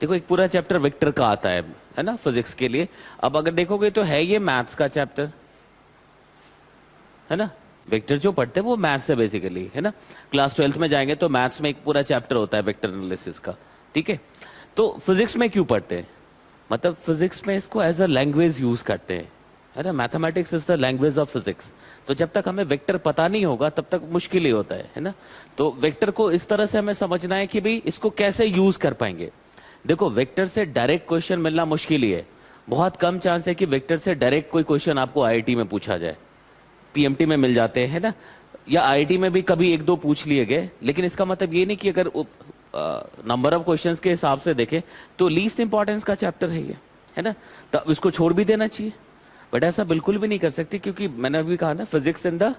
देखो एक पूरा चैप्टर वेक्टर का आता है ना, फिजिक्स के लिए। अब अगर देखोगे तो है ये मैथ्स का चैप्टर, है ना। वेक्टर जो पढ़ते हैं वो मैथ्स है बेसिकली, है ना। क्लास 12th में जाएंगे तो मैथ्स में एक पूरा चैप्टर होता है वेक्टर एनालिसिस का, ठीक है। तो फिजिक्स में क्यों पढ़ते हैं, मतलब फिजिक्स में इसको एज अ लैंग्वेज यूज करते हैं, है ना। Mathematics is the language of physics. तो जब तक हमें वेक्टर पता नहीं होगा तब तक मुश्किल ही होता है ना। तो वेक्टर को इस तरह से हमें समझना है कि भाई इसको कैसे यूज कर पाएंगे। देखो वेक्टर से डायरेक्ट क्वेश्चन मिलना मुश्किल ही है, बहुत कम चांस है कि वेक्टर से डायरेक्ट कोई क्वेश्चन आपको आईआईटी में पूछा जाए। पीएमटी में मिल जाते हैं ना, या आईआईटी में भी कभी एक दो पूछ लिए गए, लेकिन इसका मतलब ये नहीं कि अगर नंबर ऑफ क्वेश्चंस के हिसाब से देखें तो लीस्ट इंपॉर्टेंस का चैप्टर है ये, है ना। तो इसको छोड़ भी देना चाहिए, बट ऐसा बिल्कुल भी नहीं कर सकते, क्योंकि मैंने अभी कहा ना physics in the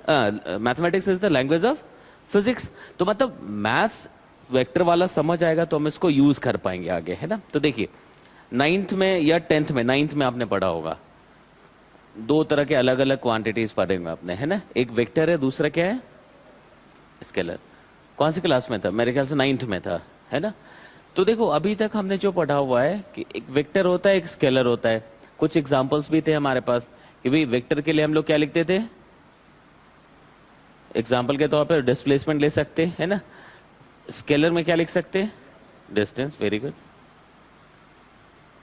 mathematics is the language of physics. तो मतलब मैथ्स वेक्टर वाला समझ आएगा तो हम इसको यूज कर पाएंगे आगे, है ना। तो देखिए 9th में या 10th में, 9th में आपने पढ़ा होगा, दो तरह के अलग अलग क्वांटिटीज पढ़ेंगे आपने, है ना। एक वेक्टर है, दूसरा क्या है, स्केलर। कौन सी क्लास में था, मेरे ख्याल से 9th में था, है ना। तो देखो अभी तक हमने जो पढ़ा हुआ है कि एक वेक्टर होता है, एक स्केलर होता है। कुछ एग्जांपल्स भी थे हमारे पास कि भाई वेक्टर के लिए हम लोग क्या लिखते थे, एग्जांपल के तौर पर डिस्प्लेसमेंट ले सकते हैं, है ना। स्केलर में क्या लिख सकते हैं, डिस्टेंस, वेरी गुड,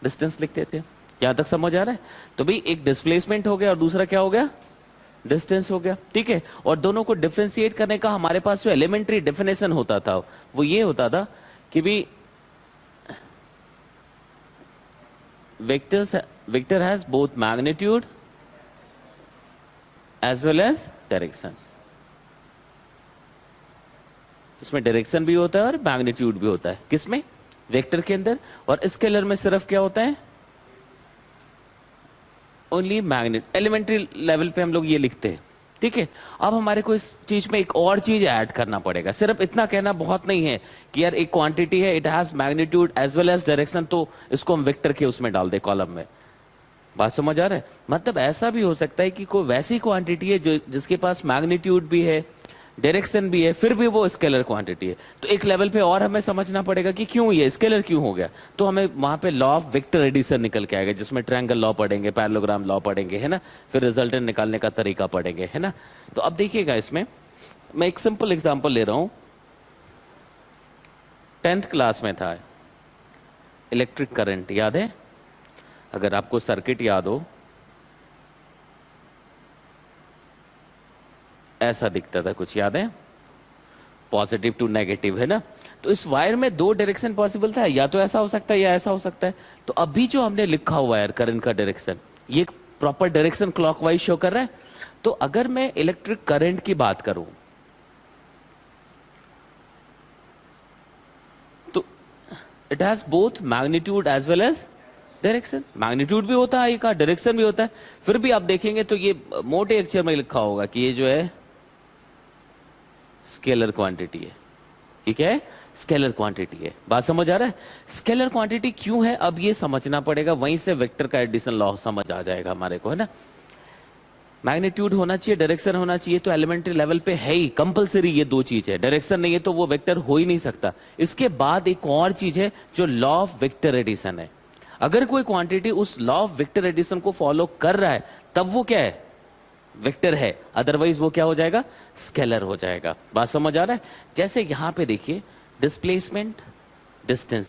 डिस्टेंस लिखते थे। यहां तक समझ आ रहा है। तो भाई एक डिस्प्लेसमेंट हो गया और दूसरा क्या हो गया, डिस्टेंस हो गया, ठीक है। और दोनों को डिफरेंशिएट करने का हमारे पास जो एलिमेंट्री डेफिनेशन होता था वो ये होता था कि भाई vector has both magnitude as well as direction. इसमें डायरेक्शन भी होता है और मैग्नीट्यूड भी होता है, किसमें, वेक्टर के अंदर। और स्केलर में सिर्फ क्या होता है, ओनली मैग्नेट। एलिमेंट्री लेवल पे हम लोग ये लिखते हैं, ठीक है। अब हमारे को इस चीज में एक और चीज ऐड करना पड़ेगा। सिर्फ इतना कहना बहुत नहीं है कि यार एक क्वांटिटी है, it has magnitude as well as direction, तो इसको हम वेक्टर के उसमें डाल दे, कॉलम में। बात समझ आ रहा है। मतलब ऐसा भी हो सकता है कि कोई वैसी क्वांटिटी है जो जिसके पास मैग्नीट्यूड भी है, डायरेक्शन भी है, फिर भी वो स्केलर क्वांटिटी है। तो एक लेवल पे और हमें समझना पड़ेगा कि क्यों ये स्केलर क्यों हो गया। तो हमें वहां पे लॉ ऑफ वेक्टर एडिशन निकल के आएगा, जिसमें ट्रायंगल लॉ पढ़ेंगे, पैरेललोग्राम लॉ पढ़ेंगे, है ना। फिर रिजल्टेंट निकालने का तरीका पढ़ेंगे, है ना। तो अब देखिएगा इसमें मैं एक सिंपल एग्जांपल ले रहा हूं। 10th क्लास में था इलेक्ट्रिक करंट, याद है, अगर आपको सर्किट याद हो, ऐसा दिखता था कुछ, याद है, पॉजिटिव टू नेगेटिव, है ना। तो इस वायर में दो डायरेक्शन पॉसिबल था, या तो ऐसा हो सकता है या ऐसा हो सकता है। तो अभी जो हमने लिखा हुआ है करंट का डायरेक्शन, ये प्रॉपर डायरेक्शन क्लॉकवाइज शो कर रहा है। तो अगर मैं इलेक्ट्रिक करंट की बात करूं तो it has both magnitude as well as direction. Magnitude भी होता है का, डायरेक्शन भी होता है। फिर भी आप देखेंगे तो ये मोटे अक्षर में लिखा होगा कि ये जो है स्केलर क्वांटिटी है। ये क्या है, स्केलर क्वांटिटी है। बात समझ आ रहा है। स्केलर क्वांटिटी क्यों है अब ये समझना पड़ेगा, वहीं से वेक्टर का एडिशन लॉ समझ आ जाएगा हमारे को, है ना। मैग्नीट्यूड होना चाहिए, डायरेक्शन होना चाहिए, तो एलिमेंट्री लेवल पे है ही कंपलसरी, ये दो चीज है। डायरेक्शन नहीं है तो वो वेक्टर हो ही नहीं सकता। इसके बाद एक और चीज है जो लॉ ऑफ वेक्टर एडिशन है। अगर कोई क्वांटिटी उस लॉ ऑफ वेक्टर एडिशन को फॉलो कर रहा है तब वो क्या है, वेक्टर है, अदरवाइज वो क्या हो जाएगा, स्केलर हो जाएगा। बात समझ आ रहा है। जैसे यहां पे देखिए डिस्प्लेसमेंट, डिस्टेंस,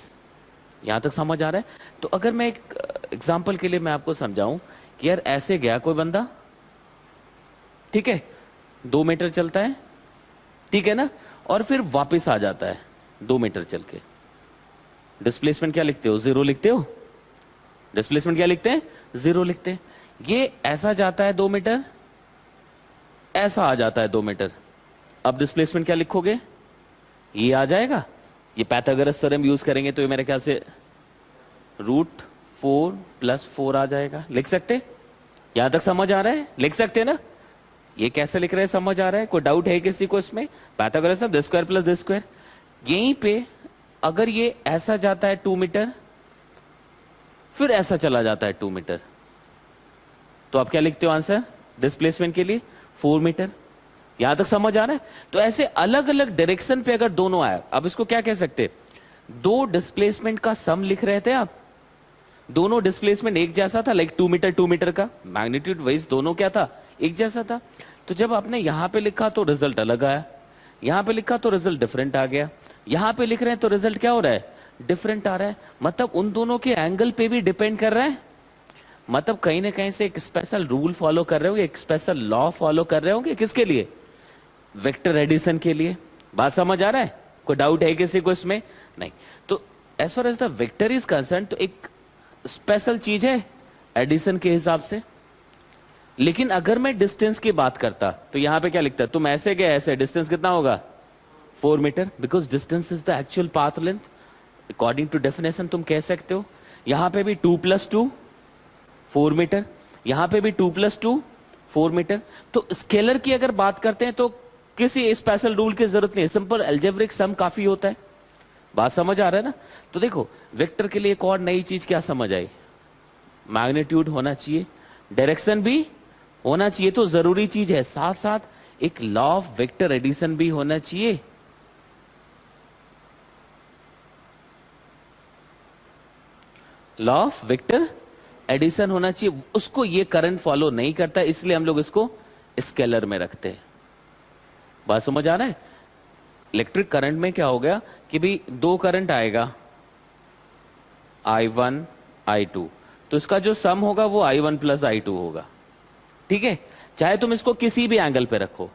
यहां तक समझ आ रहा है। तो अगर मैं एक एग्जांपल के लिए मैं आपको समझाऊं कि यार ऐसे गया कोई बंदा, ठीक है, 2 मीटर चलता है, ठीक है ना, और फिर वापस आ जाता है 2 मीटर चल के। डिस्प्लेसमेंट क्या लिखते हो, 0 लिखते हो। डिस्प्लेसमेंट क्या लिखते हैं, 0 लिखते हैं। ये ऐसा जाता है 2 मीटर, ऐसा आ जाता है 2 मीटर। अब डिस्प्लेसमेंट क्या लिखोगे, ये आ जाएगा। ये पाइथागोरस थ्योरम यूज करेंगे तो ये मेरे ख्याल से √4 + 4 आ जाएगा। लिख सकते, यहां तक समझ आ रहा है, लिख सकते ना। ये कैसे लिख रहे हैं समझ आ रहा है, कोई डाउट है किसी को इसमें। Pythagoras the square + the square. यहीं पे अगर ये ऐसा जाता है 2 मीटर, फिर ऐसा चला जाता है 2 मीटर, तो आप क्या लिखते हो आंसर डिस्प्लेसमेंट के लिए, 4 मीटर। यहां तक समझ आ रहा है। तो ऐसे अलग अलग डायरेक्शन पे अगर दोनों आए, अब इसको क्या कह सकते, दो डिस्प्लेसमेंट का सम लिख रहे थे आप, दोनों डिस्प्लेसमेंट एक जैसा था, लाइक 2 मीटर का, मैग्नीट्यूड वाइज दोनों क्या था, एक जैसा था। तो जब आपने यहां पे लिखा तो रिजल्ट अलग आया, यहां पे लिखा तो रिजल्ट डिफरेंट आ गया, यहां पे लिख रहे हैं तो रिजल्ट क्या हो रहा है, डिफरेंट आ रहा है। मतलब उन दोनों के एंगल पे भी डिपेंड कर रहा है, मतलब कहीं ना कहीं से एक स्पेशल रूल फॉलो कर रहे होंगे, एक स्पेशल लॉ फॉलो कर रहे होंगे, किसके लिए, वेक्टर एडिशन के लिए। बात समझ आ रहा है, कोई डाउट है किसी को इसमें, नहीं। तो as far as the vector is concern तो एक स्पेशल चीज है एडिशन के हिसाब से। लेकिन अगर मैं डिस्टेंस की बात करता तो यहां पे क्या लिखता, तुम ऐसे गए ऐसे, डिस्टेंस कितना होगा 4 metre, because distance is the actual path length according to definition, तुम कह सकते हो। यहां पे भी 2 + 2 4 मीटर, यहां पे भी 2 + 2 4 मीटर। तो स्केलर की अगर बात करते हैं तो किसी स्पेशल रूल की जरूरत नहीं है, सिंपल अलजेब्रिक सम काफी होता है। बात समझ आ रहा है ना। तो देखो वेक्टर के लिए एक और नई चीज क्या समझ आई, मैग्नीट्यूड होना चाहिए, डायरेक्शन भी होना चाहिए, तो जरूरी चीज है, साथ साथ एक लॉ ऑफ वेक्टर एडिशन भी होना चाहिए। लॉ ऑफ वेक्टर एडिशन होना चाहिए, उसको ये करंट फॉलो नहीं करता, इसलिए हम लोग इसको स्केलर में रखते हैं। बात समझ आ रहा है। इलेक्ट्रिक करंट में क्या हो गया कि भाई दो करंट आएगा I1 I2, तो इसका जो सम होगा वो I1 + I2 होगा, ठीक है। चाहे तुम इसको किसी भी एंगल पे रखो,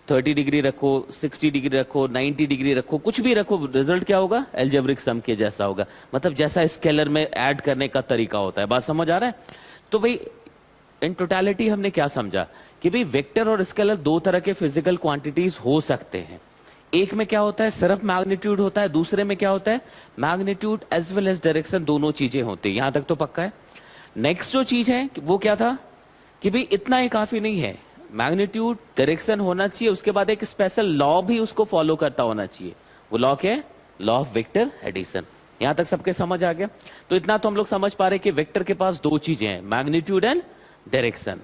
30 डिग्री रखो, 60 डिग्री रखो, 90 डिग्री रखो, कुछ भी रखो, रिजल्ट क्या होगा, एल्जेब्रिक सम के जैसा होगा, मतलब जैसा स्केलर में ऐड करने का तरीका होता है। बात समझ आ रहा है। तो भाई इन टोटलिटी हमने क्या समझा कि भाई वेक्टर और स्केलर दो तरह के फिजिकल क्वांटिटीज हो सकते हैं। एक में क्या होता है सिर्फ मैग्नीट्यूड होता है, दूसरे में क्या होता है magnitude as well as direction, दोनों चीजें होती है। यहां तक तो पक्का है। नेक्स्ट जो चीज है वो क्या था कि भाई इतना ही काफी नहीं है, मैग्नीट्यूड डायरेक्शन होना चाहिए, उसके बाद एक स्पेशल लॉ भी उसको फॉलो करता होना चाहिए। वो लॉ क्या है, लॉ ऑफ वेक्टर एडिशन। यहां तक सबके समझ आ गया। तो इतना तो हम लोग समझ पा रहे कि वेक्टर के पास दो चीजें हैं, मैग्नीट्यूड एंड डायरेक्शन।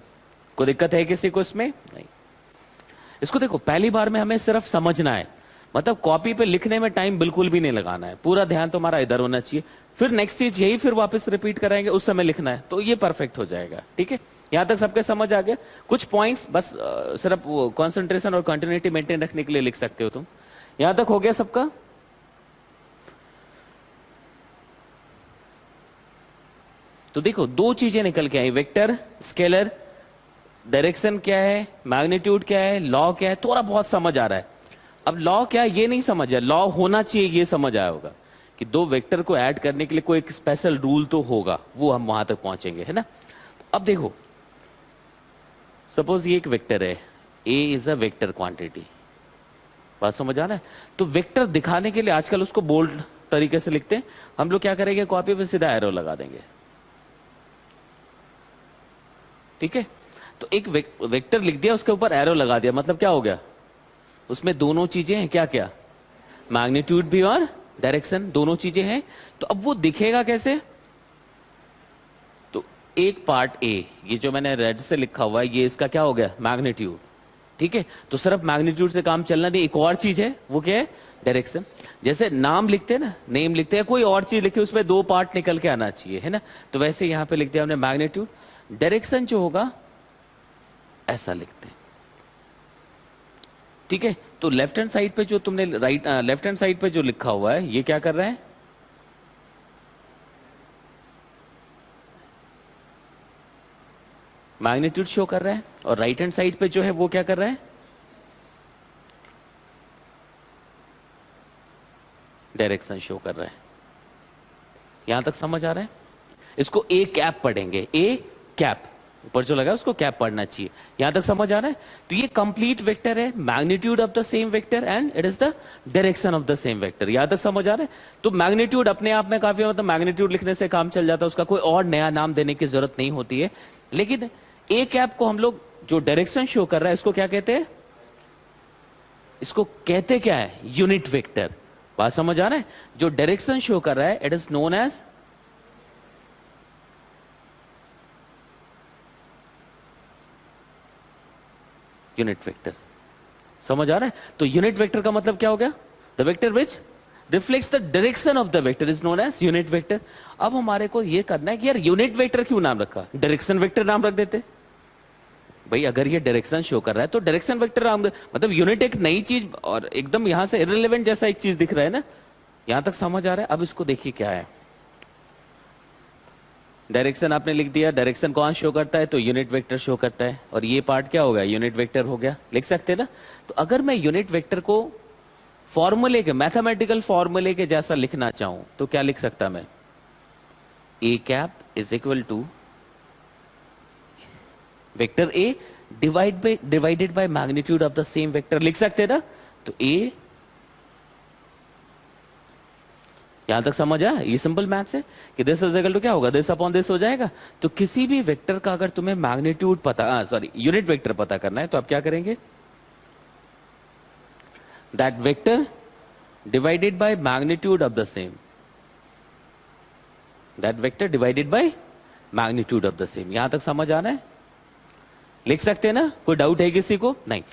कोई दिक्कत है किसी को इसमें, नहीं। इसको देखो पहली बार में हमें सिर्फ समझना है, मतलब कॉपी पे लिखने में टाइम बिल्कुल भी नहीं लगाना है, पूरा ध्यान तुम्हारा इधर होना चाहिए। फिर नेक्स्ट चीज यही फिर वापस रिपीट कराएंगे, उस समय लिखना है, तो ये परफेक्ट हो जाएगा। ठीक है, यहां तक सबके समझ आ गया। कुछ पॉइंट्स बस सिर्फ कंसंट्रेशन और कंटिन्यूटी मेंटेन रखने के लिए लिख सकते हो तुम। यहां तक हो गया सबका। तो देखो दो चीजें निकल के आई, वेक्टर स्केलर, डायरेक्शन क्या है, मैग्नीट्यूड क्या है, लॉ क्या है, थोड़ा बहुत समझ आ रहा है। अब लॉ क्या है ये नहीं समझ आया, लॉ होना चाहिए ये समझ आया होगा कि दो वेक्टर को ऐड करने के लिए कोई एक स्पेशल रूल तो होगा, वो हम वहां तक पहुंचेंगे, है ना। अब देखो सपोज ये एक वेक्टर है, ए इज अ वेक्टर क्वांटिटी। बात समझ आ रहा है। तो वेक्टर दिखाने के लिए आजकल उसको बोल्ड तरीके से लिखते हैं, हम लोग क्या करेंगे कॉपी पे सीधा एरो लगा देंगे। ठीक है, तो एक वेक्टर लिख दिया, उसके ऊपर एरो लगा दिया, मतलब क्या हो गया, उसमें दोनों चीजें हैं, क्या क्या, मैग्नीट्यूड भी और डायरेक्शन, दोनों चीजें हैं। तो अब वो दिखेगा कैसे, तो एक पार्ट ए, ये जो मैंने रेड से लिखा हुआ है, ये इसका क्या हो गया मैग्नीट्यूड। ठीक है, तो सिर्फ मैग्नीट्यूड से काम चलना नहीं, एक और चीज है, वो क्या है डायरेक्शन। जैसे नाम लिखते हैं ना, नेम लिखते हैं, कोई और चीज लिखे उसमें दो पार्ट निकल के आना चाहिए, है ना। तो वैसे यहां पे लिख दिया हमने मैग्नीट्यूड, डायरेक्शन जो होगा ऐसा लिखते हैं। ठीक है, तो लेफ्ट हैंड साइड पे जो तुमने लेफ्ट हैंड साइड पे जो लिखा हुआ है, ये क्या कर रहा है, मैग्नीट्यूड शो कर रहा है, और राइट हैंड साइड पे जो है वो क्या कर रहा है, डायरेक्शन शो कर रहा है। यहां तक समझ आ रहा है। इसको ए कैप पढ़ेंगे, ए कैप ऊपर जो लगा उसको कैप पढ़ना चाहिए। यहां तक समझ आ रहा है। तो ये कंप्लीट वेक्टर है, magnitude of the same vector and it is the direction of the same vector. यहां तक समझ आ रहा है। तो मैग्नीट्यूड अपने आप में काफी, मतलब मैग्नीट्यूड लिखने से काम चल जाता है, उसका कोई और नया नाम देने की जरूरत नहीं होती है। लेकिन ए कैप को हम लोग जो डायरेक्शन शो कर रहा है इसको क्या कहते हैं, इसको कहते क्या है, यूनिट वेक्टर। बात समझ आ रहा है। जो डायरेक्शन शो कर रहा है it is known as unit vector. समझ आ रहा है। तो यूनिट वेक्टर का मतलब क्या हो गया, the vector which reflects the direction of the vector is known as unit vector. अब हमारे को ये करना है कि यार यूनिट वेक्टर क्यों नाम रखा, डायरेक्शन वेक्टर नाम रख देते। भाई अगर ये डायरेक्शन शो कर रहा है तो डायरेक्शन वेक्टर नाम मतलब यूनिट एक नई चीज और एकदम यहां से इररिलेवेंट जैसा एक चीज दिख रहा है ना, यहां तक समझ आ रहा है। अब इसको देखिए क्या है, डायरेक्शन आपने लिख दिया, डायरेक्शन कौन शो करता है तो यूनिट वेक्टर शो करता है, और ये पार्ट क्या हो गया, यूनिट वेक्टर हो गया, लिख सकते हैं ना। तो अगर मैं यूनिट वेक्टर को फॉर्मूले के, मैथमेटिकल फॉर्मूले के जैसा लिखना चाहूं तो क्या लिख सकता मैं, A cap is equal to vector A divided by magnitude of the same vector, लिख सकते हैं ना। तो ए, यहां तक समझ आया, ये सिंपल मैथ्स है कि दिस इज इक्वल टू क्या होगा, दिस अपॉन दिस हो जाएगा। तो किसी भी वेक्टर का अगर तुम्हें मैग्नीट्यूड पता, सॉरी यूनिट वेक्टर पता करना है तो आप क्या करेंगे, that vector divided by magnitude of the same, that vector divided by magnitude of the same. यहां तक समझ आ रहा है, लिख सकते हैं ना, कोई डाउट है किसी को, नहीं।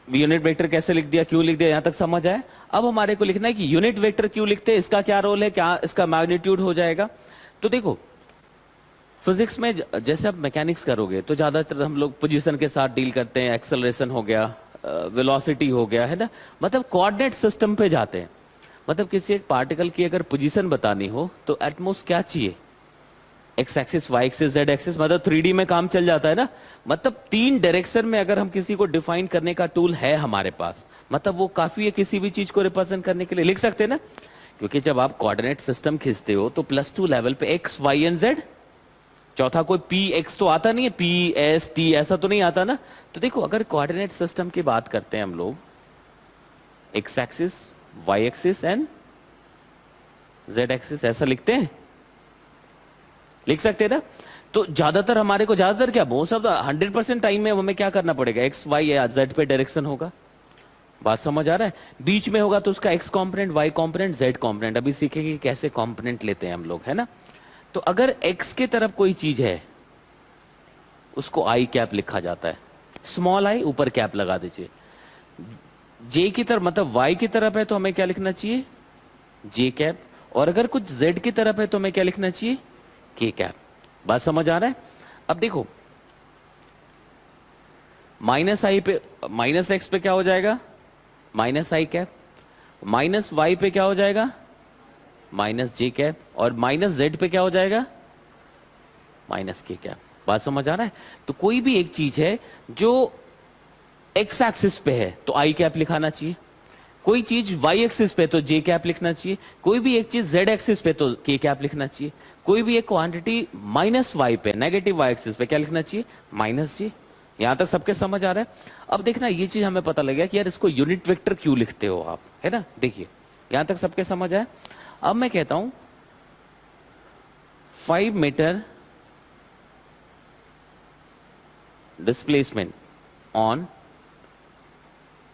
यूनिट वेक्टर कैसे लिख दिया, क्यों लिख दिया, यहां तक समझ आया। अब हमारे को लिखना है कि यूनिट वेक्टर क्यों लिखते हैं, इसका क्या रोल है, क्या इसका मैग्नीट्यूड हो जाएगा। तो देखो फिजिक्स में जैसे आप मैकेनिक्स करोगे तो ज्यादातर हम लोग पोजीशन के साथ डील करते हैं, एक्सेलरेशन हो गया, वेलोसिटी हो गया, है ना, मतलब कोऑर्डिनेट सिस्टम पे जाते हैं। मतलब किसी एक पार्टिकल की अगर पोजीशन बतानी हो तो एटमोस्ट क्या चाहिए, X axis, Y axis, Z axis, मतलब 3D में काम चल जाता है ना। मतलब 3 डायरेक्शन में अगर हम किसी को डिफाइन करने का टूल है हमारे पास, मतलब वो काफी है किसी भी चीज को रिप्रेजेंट करने के लिए, लिख सकते हैं ना। क्योंकि जब आप कोऑर्डिनेट सिस्टम खींचते हो तो +2 लेवल पे एक्स, वाई एंड जेड, चौथा कोई पी एक्स तो आता नहीं है, पी एस टी ऐसा तो नहीं आता ना। तो देखो अगर कोऑर्डिनेट सिस्टम की बात करते हैं हम लोग, X axis, Y axis and Z axis, ऐसा लिखते हैं, लिख सकते हैं ना। तो ज्यादातर हमारे को, ज्यादातर क्या, मोस्ट ऑफ द 100% टाइम में हमें क्या करना पड़ेगा, एक्स वाई या जेड पे डायरेक्शन होगा। बात समझ आ रहा है, बीच में होगा तो उसका x component, y component, z component. अभी सीखेंगे कैसे कॉम्पोनेंट लेते हैं हम लोग, है ना। तो अगर एक्स की तरफ कोई चीज है उसको आई कैप लिखा जाता है, स्मॉल आई ऊपर कैप लगा दीजिए। जे की तरफ मतलब वाई की तरफ है तो हमें क्या लिखना चाहिए, जे कैप, और अगर कुछ जेड की तरफ है तो हमें क्या लिखना चाहिए, के कैप। बात समझ आ रहा है। अब देखो माइनस आई पे, माइनस एक्स पे क्या हो जाएगा, माइनस आई कैप, माइनस वाई पे क्या हो जाएगा, माइनस जे कैप, और माइनस जेड पे क्या हो जाएगा, माइनस के कैप। बात समझ आ रहा है। तो कोई भी एक चीज है जो एक्स एक्सिस पे है तो आई कैप लिखाना चाहिए, कोई चीज वाई एक्सिस पे तो जे कैप लिखना चाहिए, कोई भी एक चीज जेड एक्सिस पे तो के कैप लिखना चाहिए, कोई भी एक क्वांटिटी माइनस वाई पे, नेगेटिव वाई एक्सिस पे क्या लिखना चाहिए, माइनस जी। यहां तक सबके समझ आ रहा है। अब देखना ये चीज हमें पता लग गया कि यार इसको यूनिट वेक्टर क्यों लिखते हो आप, है ना। देखिए यहां तक सबके समझ आया। अब मैं कहता हूं 5 metre displacement on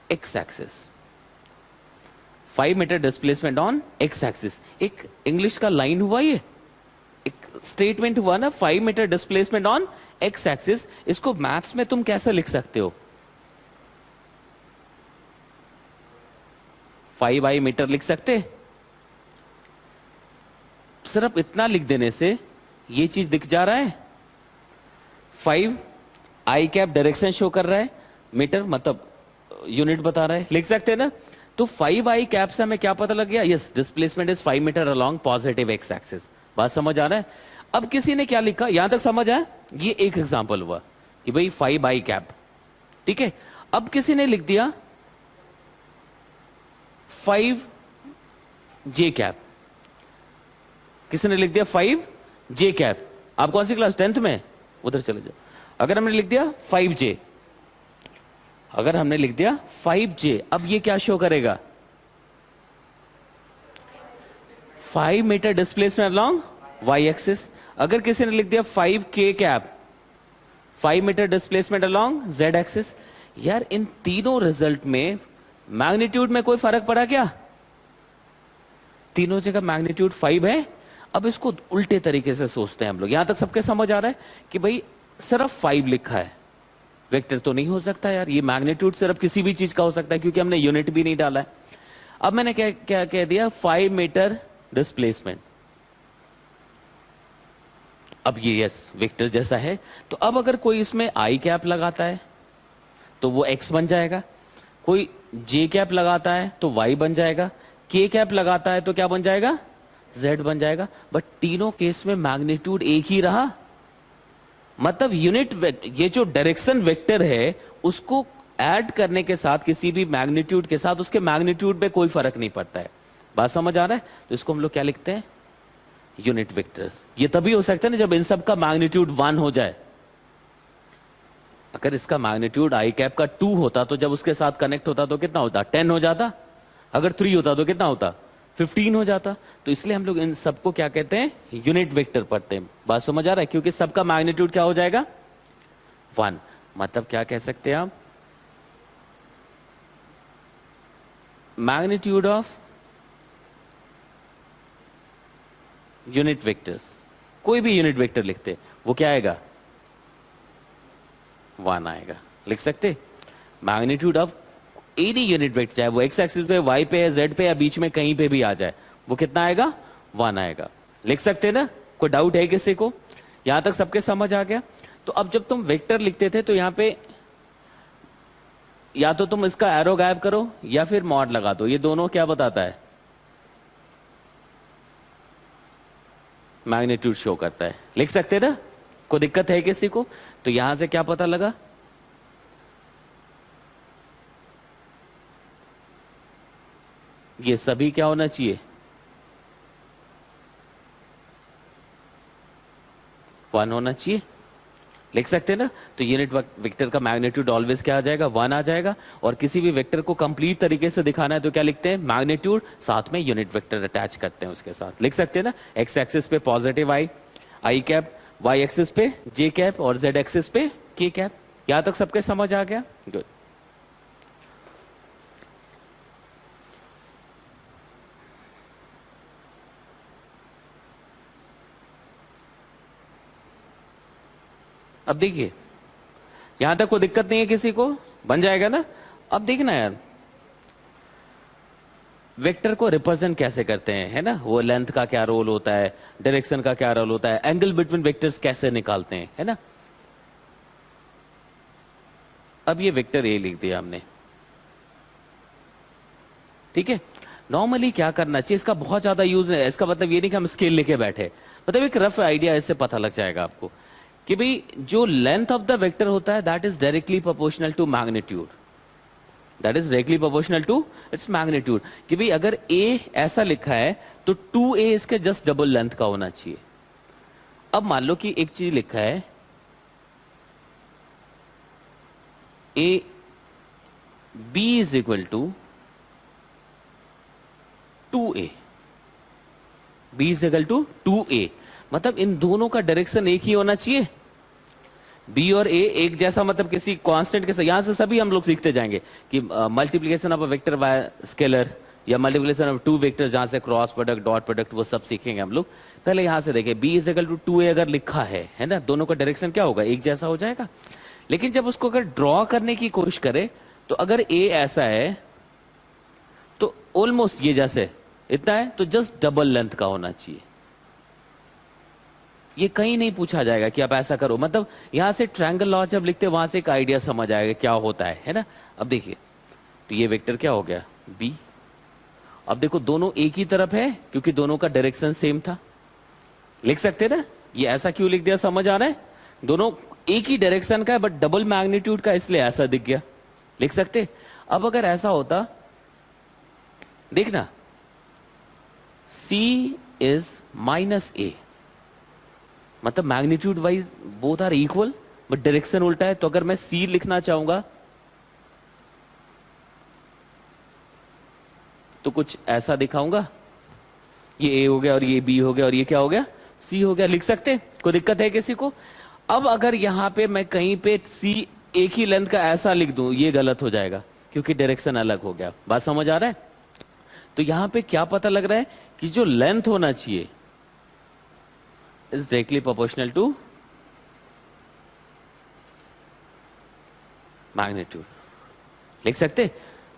x axis, 5 metre displacement on x axis, एक इंग्लिश का लाइन हुआ, ये एक स्टेटमेंट हुआ ना, 5 metre displacement on x axis. इसको मैथ्स में तुम कैसे लिख सकते हो, 5 मीटर लिख सकते, सिर्फ इतना लिख देने से ये चीज दिख जा रहा है, 5 आई कैप डायरेक्शन शो कर रहा है, मीटर मतलब यूनिट बता रहा है, लिख सकते हैं ना। तो 5 आई कैप से हमें क्या पता लग गया, yes displacement is 5 metre along positive x axis. बात समझ आ रहा है। अब किसी ने क्या लिखा, यहां तक समझ आया, ये एक एग्जांपल हुआ कि भाई 5 आई कैप, ठीक है। अब किसी ने लिख दिया 5 जे कैप, किसी ने लिख दिया 5 जे कैप। आप कौन सी क्लास, 10th में, उधर चले जाओ। अगर हमने लिख दिया 5 जे, अगर हमने लिख दिया 5 जे, अब ये क्या शो करेगा, 5 metre displacement along y axis. अगर किसी ने लिख दिया 5 के cap, 5 metre displacement along z axis. यार इन तीनों रिजल्ट में मैग्नीट्यूड में कोई फर्क पड़ा क्या, तीनों जगह मैग्नीट्यूड 5 है। अब इसको उल्टे तरीके से सोचते हैं हम लोग। यहां तक सबके समझ आ रहा है कि भाई सिर्फ 5 लिखा है, वेक्टर तो नहीं हो सकता यार, ये मैग्नीट्यूड सिर्फ किसी भी चीज का हो सकता है क्योंकि हमने यूनिट भी नहीं डाला है। अब मैंने क्या क्या कह दिया, 5 मीटर डिस्प्लेसमेंट। अब ये यस वेक्टर जैसा है, तो अब अगर कोई इसमें आई कैप लगाता है तो वो एक्स बन जाएगा, कोई जे कैप लगाता है तो वाई बन जाएगा, के कैप लगाता है तो क्या बन जाएगा, जेड बन जाएगा। बट तीनों केस में मैग्नीट्यूड एक ही रहा। मतलब ये जो डायरेक्शन वेक्टर है उसको ऐड करने के साथ किसी भी मैग्नीट्यूड के साथ उसके मैग्नीट्यूड पे कोई फर्क नहीं पड़ता है। बात समझ आ रहा है? तो इसको हम लोग क्या लिखते हैं, यूनिट वेक्टर्स। ये तभी हो सकता है ना जब इन सब का मैग्नीट्यूड 1 हो जाए। अगर इसका मैग्नीट्यूड आई कैप का 2 होता तो जब उसके साथ कनेक्ट होता तो कितना होता, 10 हो जाता। अगर 3 होता तो कितना होता, 15 हो जाता। तो इसलिए हम लोग इन सबको क्या कहते हैं, यूनिट वेक्टर पढ़ते हैं। बात समझ आ रहा है? क्योंकि सबका मैग्नीट्यूड क्या हो जाएगा, 1। मतलब क्या कह सकते हैं आप, मैग्नीट्यूड ऑफ यूनिट वेक्टर्स। कोई भी यूनिट वेक्टर लिखते वो क्या आएगा, 1 आएगा। लिख सकते magnitude of any unit vector, चाहे वो एक्स एक्सिस पे, वाई पे, जेड पे या बीच में कहीं पे भी आ जाए, वो कितना आएगा, 1 आएगा। लिख सकते ना? कोई डाउट है किसी को? यहां तक सबके समझ आ गया? तो अब जब तुम वेक्टर लिखते थे तो यहां पे या तो तुम इसका एरो गायब करो या फिर मॉड लगा दो। ये दोनों क्या बताता है, मैग्नीट्यूड शो करता है। लिख सकते ना? कोई दिक्कत है किसी को? तो यहां से क्या पता लगा, ये सभी क्या होना चाहिए, 1 होना चाहिए। लिख सकते हैं ना? तो यूनिट वेक्टर का मैग्नीट्यूड ऑलवेज क्या आ जाएगा, 1 आ जाएगा। और किसी भी वेक्टर को कंप्लीट तरीके से दिखाना है तो क्या लिखते हैं, मैग्नीट्यूड साथ में यूनिट वेक्टर अटैच करते हैं उसके साथ। लिख सकते हैं ना? एक्स एक्सिस पे पॉजिटिव आई कैप, वाई एक्सिस पे जे कैप और जेड एक्सिस पे के कैप। यहां तक सबके समझ आ गया? गुड। अब देखिए यहां तक कोई दिक्कत नहीं है किसी को, बन जाएगा ना? अब देखना यार, वेक्टर को रिप्रेजेंट कैसे करते हैं, है ना? वो लेंथ का क्या रोल होता है, डायरेक्शन का क्या रोल होता है, एंगल बिटवीन वेक्टर्स कैसे निकालते हैं, है ना? अब ये वेक्टर ए लिख दिया हमने, ठीक है। नॉर्मली क्या करना चाहिए, इसका बहुत ज्यादा यूज है, इसका मतलब ये नहीं कि हम स्केल लेके बैठे, मतलब एक रफ आइडिया इससे पता लग जाएगा आपको कि भाई जो लेंथ ऑफ द वेक्टर होता है that is directly proportional to magnitude, that is directly proportional to its magnitude. कि भाई अगर ए ऐसा लिखा है तो 2a इसके जस्ट डबल लेंथ का होना चाहिए। अब मान लो कि एक चीज लिखा है a b is equal to 2a, b is equal to 2a, मतलब इन दोनों का डायरेक्शन एक ही होना चाहिए। b और a एक जैसा, मतलब किसी कांस्टेंट के साथ। यहां से सभी हम लोग सीखते जाएंगे कि multiplication of a vector by scalar या मल्टीप्लिकेशन ऑफ 2 वेक्टर, जहां से क्रॉस प्रोडक्ट, डॉट प्रोडक्ट, वो सब सीखेंगे हम लोग। पहले यहां से देखिए b is equal to 2a अगर लिखा है ना, दोनों का डायरेक्शन क्या होगा, एक जैसा हो जाएगा। लेकिन जब उसको अगर ड्रॉ करने की कोशिश करें तो अगर a ऐसा है तो ऑलमोस्ट ये जैसे इतना है तो जस्ट डबल लेंथ का होना चाहिए। ये कहीं नहीं पूछा जाएगा कि आप ऐसा करो, मतलब यहां से ट्रायंगल लॉ जब लिखते हैं वहां से एक आइडिया समझ आएगा क्या होता है ना? अब देखिए तो ये वेक्टर क्या हो गया, b। अब देखो दोनों एक ही तरफ है क्योंकि दोनों का डायरेक्शन सेम था। लिख सकते ना? ये ऐसा क्यों लिख दिया, समझ आ रहा है? दोनों एक ही डायरेक्शन का है बट डबल मैग्नीट्यूड का, इसलिए ऐसा दिख गया। लिख सकते। अब अगर ऐसा होता, देखना c इज माइनस a, मतलब magnitude wise both are equal but direction उल्टा है। तो अगर मैं c लिखना चाहूंगा तो कुछ ऐसा दिखाऊंगा, ये a हो गया और ये b हो गया और ये क्या हो गया, c हो गया। लिख सकते? कोई दिक्कत है किसी को? अब अगर यहां पे मैं कहीं पे c एक ही लेंथ का ऐसा लिख दूं, ये गलत हो जाएगा क्योंकि डायरेक्शन अलग हो गया। बात समझ आ रहा है? तो यहां पे क्या पता लग रहा है कि जो लेंथ होना चाहिए is directly proportional to magnitude. लिख सकते?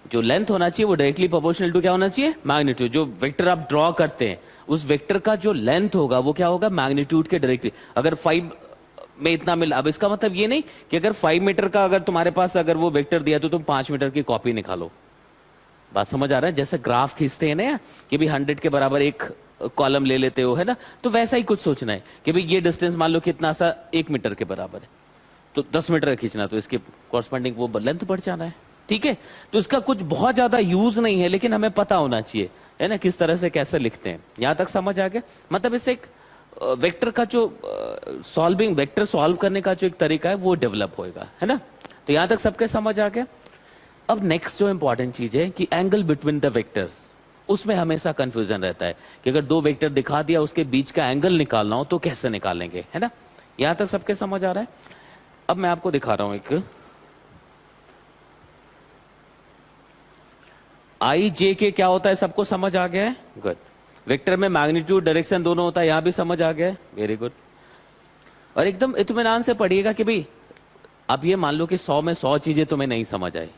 जो लेंथ होना चाहिए वो डायरेक्टली प्रोपोर्शनल टू क्या होना चाहिए, मैग्नीट्यूड। जो वेक्टर आप ड्रॉ करते हैं उस वेक्टर का जो लेंथ होगा वो क्या होगा, मैग्नीट्यूड के डायरेक्टली। अगर 5 में इतना मिला, अब इसका मतलब ये नहीं कि अगर 5 मीटर का अगर तुम्हारे पास अगर वो वेक्टर दिया तो तुम 5 मीटर की कॉपी निकालो। बात समझ आ रहा है? जैसे ग्राफ खींचते हैं ना कि भाई 100 के बराबर एक कॉलम ले लेते हो, है ना, तो वैसा ही कुछ सोचना है कि भाई ये डिस्टेंस मान लो कितना सा 1 मीटर के बराबर है, तो 10 मीटर खींचना, तो इसके कॉरस्पॉन्डिंग वो लेंथ बढ़ जाना है। ठीक है, तो इसका कुछ बहुत ज्यादा यूज नहीं है, लेकिन हमें पता होना चाहिए, है ना, किस तरह से कैसे लिखते हैं। यहां तक समझ आ गया? मतलब इससे एक वेक्टर का जो सॉल्विंग, वेक्टर सॉल्व करने का जो एक तरीका है वो डेवलप होएगा, है ना। तो यहां तक सबके समझ आ गया। अब नेक्स्ट जो इंपॉर्टेंट चीज है कि एंगल बिटवीन द वेक्टर्स, उसमें हमेशा कंफ्यूजन रहता है कि अगर दो वेक्टर दिखा दिया उसके बीच का एंगल निकालना हो तो कैसे निकालेंगे, है ना। यहां तक सबके समझ आ रहा है? अब मैं आपको दिखा रहा हूं एक आई जे के क्या होता है, सबको समझ आ गया है? गुड। वेक्टर में मैग्नीट्यूड डायरेक्शन दोनों होता है, यहां भी समझ आ गया है, वेरी गुड। और एकदम इत्मीनान से पढ़िएगा कि भाई अब ये मान लो कि 100 में 100 चीजें तुम्हें नहीं समझ आई,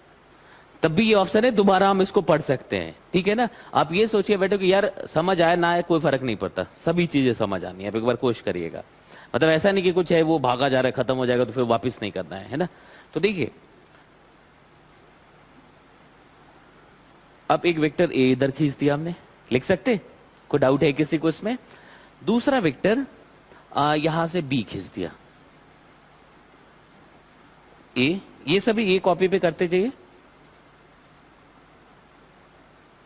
तब भी ये ऑप्शन है, दोबारा हम इसको पढ़ सकते हैं, ठीक है ना। आप ये सोचिए बेटे कि यार समझ आए ना आए कोई फर्क नहीं पड़ता, सभी चीजें समझ आनी है। आप एक बार कोशिश करिएगा, मतलब ऐसा नहीं कि कुछ है वो भागा जा रहा है, खत्म हो जाएगा तो फिर वापस नहीं करना है ना। तो देखिए अब एक वेक्टर ए इधर खींच दिया हमने, लिख सकते? कोई डाउट है किसी को इसमें? दूसरा वेक्टर यहां से बी खींच दिया, ए, ये सभी ए कॉपी पे करते जाइए,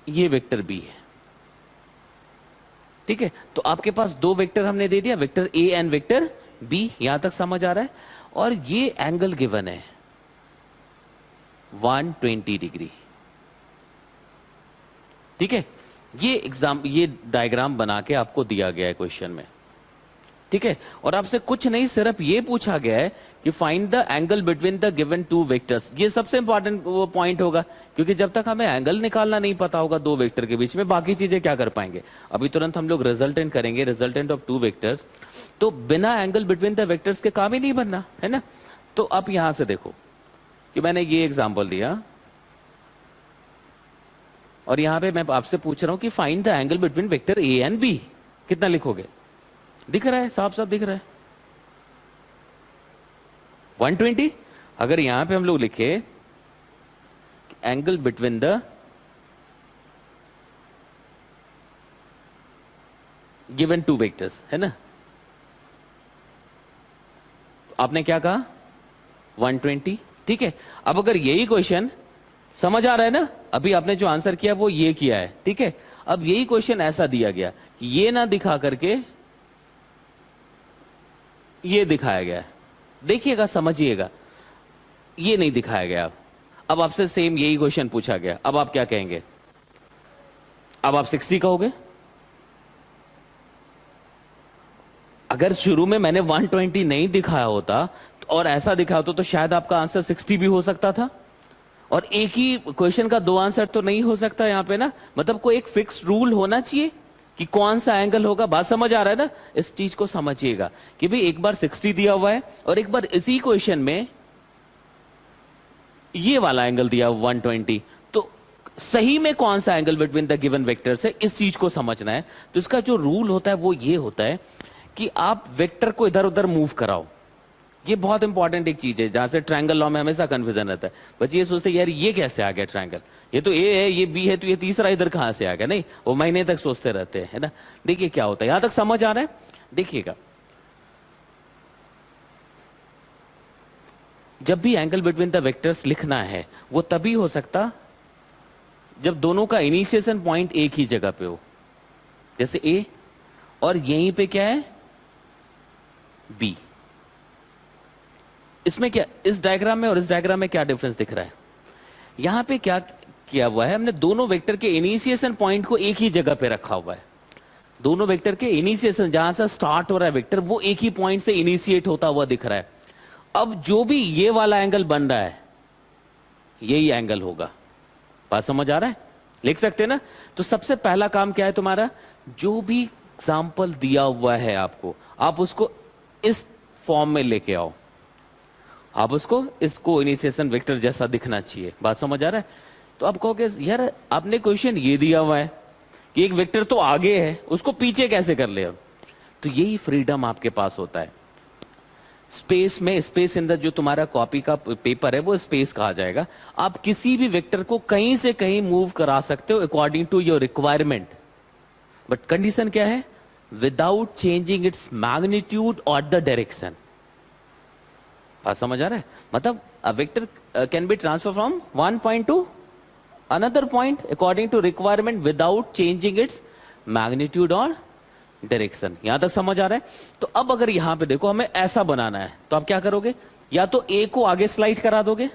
ये वेक्टर बी है, ठीक है। तो आपके पास दो वेक्टर हमने दे दिया, vector A and vector b, यहां तक समझ आ रहा है। और ये एंगल गिवन है 120 डिग्री, ठीक है। ये डायग्राम बना के आपको दिया गया है क्वेश्चन में, ठीक है। और आपसे कुछ नहीं, सिर्फ ये पूछा गया है कि find the angle between the given two vectors. ये सबसे इंपॉर्टेंट वो पॉइंट होगा, क्योंकि जब तक हमें एंगल निकालना नहीं पता होगा दो वेक्टर के बीच में, बाकी चीजें क्या कर पाएंगे। अभी तुरंत हम लोग रिजल्टेंट करेंगे, रिजल्टेंट ऑफ 2 वेक्टर्स, तो बिना एंगल बिटवीन द वेक्टर्स के काम ही नहीं बनना, है ना। तो आप यहां से देखो कि मैंने ये एग्जाम्पल दिया, और यहां पे मैं आपसे पूछ रहा हूं कि find the angle between vector A and b. कितना लिखोगे? दिख रहा है, साफ साफ दिख रहा है 120। अगर यहां पे हम लोग लिखे angle between the given 2 vectors, है ना, आपने क्या कहा 120, ठीक है। अब अगर यही क्वेश्चन, समझ आ रहा है ना, अभी आपने जो आंसर किया वो ये किया है, ठीक है। अब यही क्वेश्चन ऐसा दिया गया कि ये ना दिखा करके ये दिखाया गया है, देखिएगा समझिएगा, ये नहीं दिखाया गया। अब आपसे सेम यही क्वेश्चन पूछा गया, अब आप क्या कहेंगे? अब आप 60 कहोगे? अगर शुरू में मैंने 120 नहीं दिखाया होता और ऐसा दिखाया होता तो शायद आपका आंसर 60 भी हो सकता था। और एक ही क्वेश्चन का 2 आंसर तो नहीं हो सकता यहां पे ना, मतलब कोई एक फिक्स रूल होना चाहिए कि कौन सा एंगल होगा। बात समझ आ रहा है ना? इस चीज को समझिएगा कि भाई एक बार 60 दिया हुआ है और एक बार इसी क्वेश्चन में ये वाला एंगल दिया 120, तो सही में कौन सा angle between the given vectors है, इस चीज को समझना है। तो इसका जो रूल होता है वो ये होता है कि आप वेक्टर को इधर उधर मूव कराओ। ये बहुत इंपॉर्टेंट एक चीज है, जहां से ट्रायंगल लॉ में हमेशा कंफ्यूजन रहता है। बच्चे ये सोचते हैं यार ये कैसे आ गया ट्रायंगल, ये तो ए है, ये बी है, तो ये तीसरा इधर कहां से आ गया। नहीं, वो महीने तक सोचते रहते हैं, है ना। देखिए क्या होता है, यहां तक समझ आ रहा है? देखिएगा, जब भी एंगल बिटवीन द वेक्टर्स लिखना है वो तभी हो सकता जब दोनों का इनिशिएशन पॉइंट एक ही जगह पे हो, जैसे ए और यहीं पे क्या है बी। इसमें क्या, इस डायग्राम में और इस डायग्राम में क्या डिफरेंस दिख रहा है? यहां पे क्या किया हुआ है, हमने दोनों वेक्टर के इनिशिएशन पॉइंट को एक ही जगह पे रखा हुआ है। दोनों वेक्टर के इनिशिएशन, जहां से स्टार्ट हो रहा है वेक्टर, वो एक ही पॉइंट से इनिशिएट होता हुआ दिख रहा है। अब जो भी ये वाला एंगल बन रहा है यही एंगल होगा। बात समझ आ रहा है? लिख सकते हैं ना। तो सबसे पहला काम क्या है तुम्हारा, जो भी एग्जाम्पल दिया हुआ है आपको, आप उसको इस फॉर्म में लेके आओ। आप उसको, इसको इनिशिएशन वेक्टर जैसा दिखना चाहिए। बात समझ आ रहा है? तो आप कहोगे यार आपने क्वेश्चन ये दिया हुआ है कि एक वेक्टर तो आगे है, उसको पीछे कैसे कर ले अब। तो यही फ्रीडम आपके पास होता है स्पेस में। स्पेस इन द जो तुम्हारा कॉपी का पेपर है वो स्पेस कहा जाएगा। आप किसी भी वेक्टर को कहीं से कहीं मूव करा सकते हो according to your requirement, but condition क्या है, विदाउट चेंजिंग इट्स मैग्नीट्यूड और द डायरेक्शन। बात समझ आ रहा है, मतलब a vector can be transferred from one point to another point according to requirement without changing its magnitude or direction. यहां तक समझ आ रहा है। तो अब अगर यहां पे देखो हमें ऐसा बनाना है तो आप क्या करोगे, या तो ए को आगे स्लाइड करा दोगे।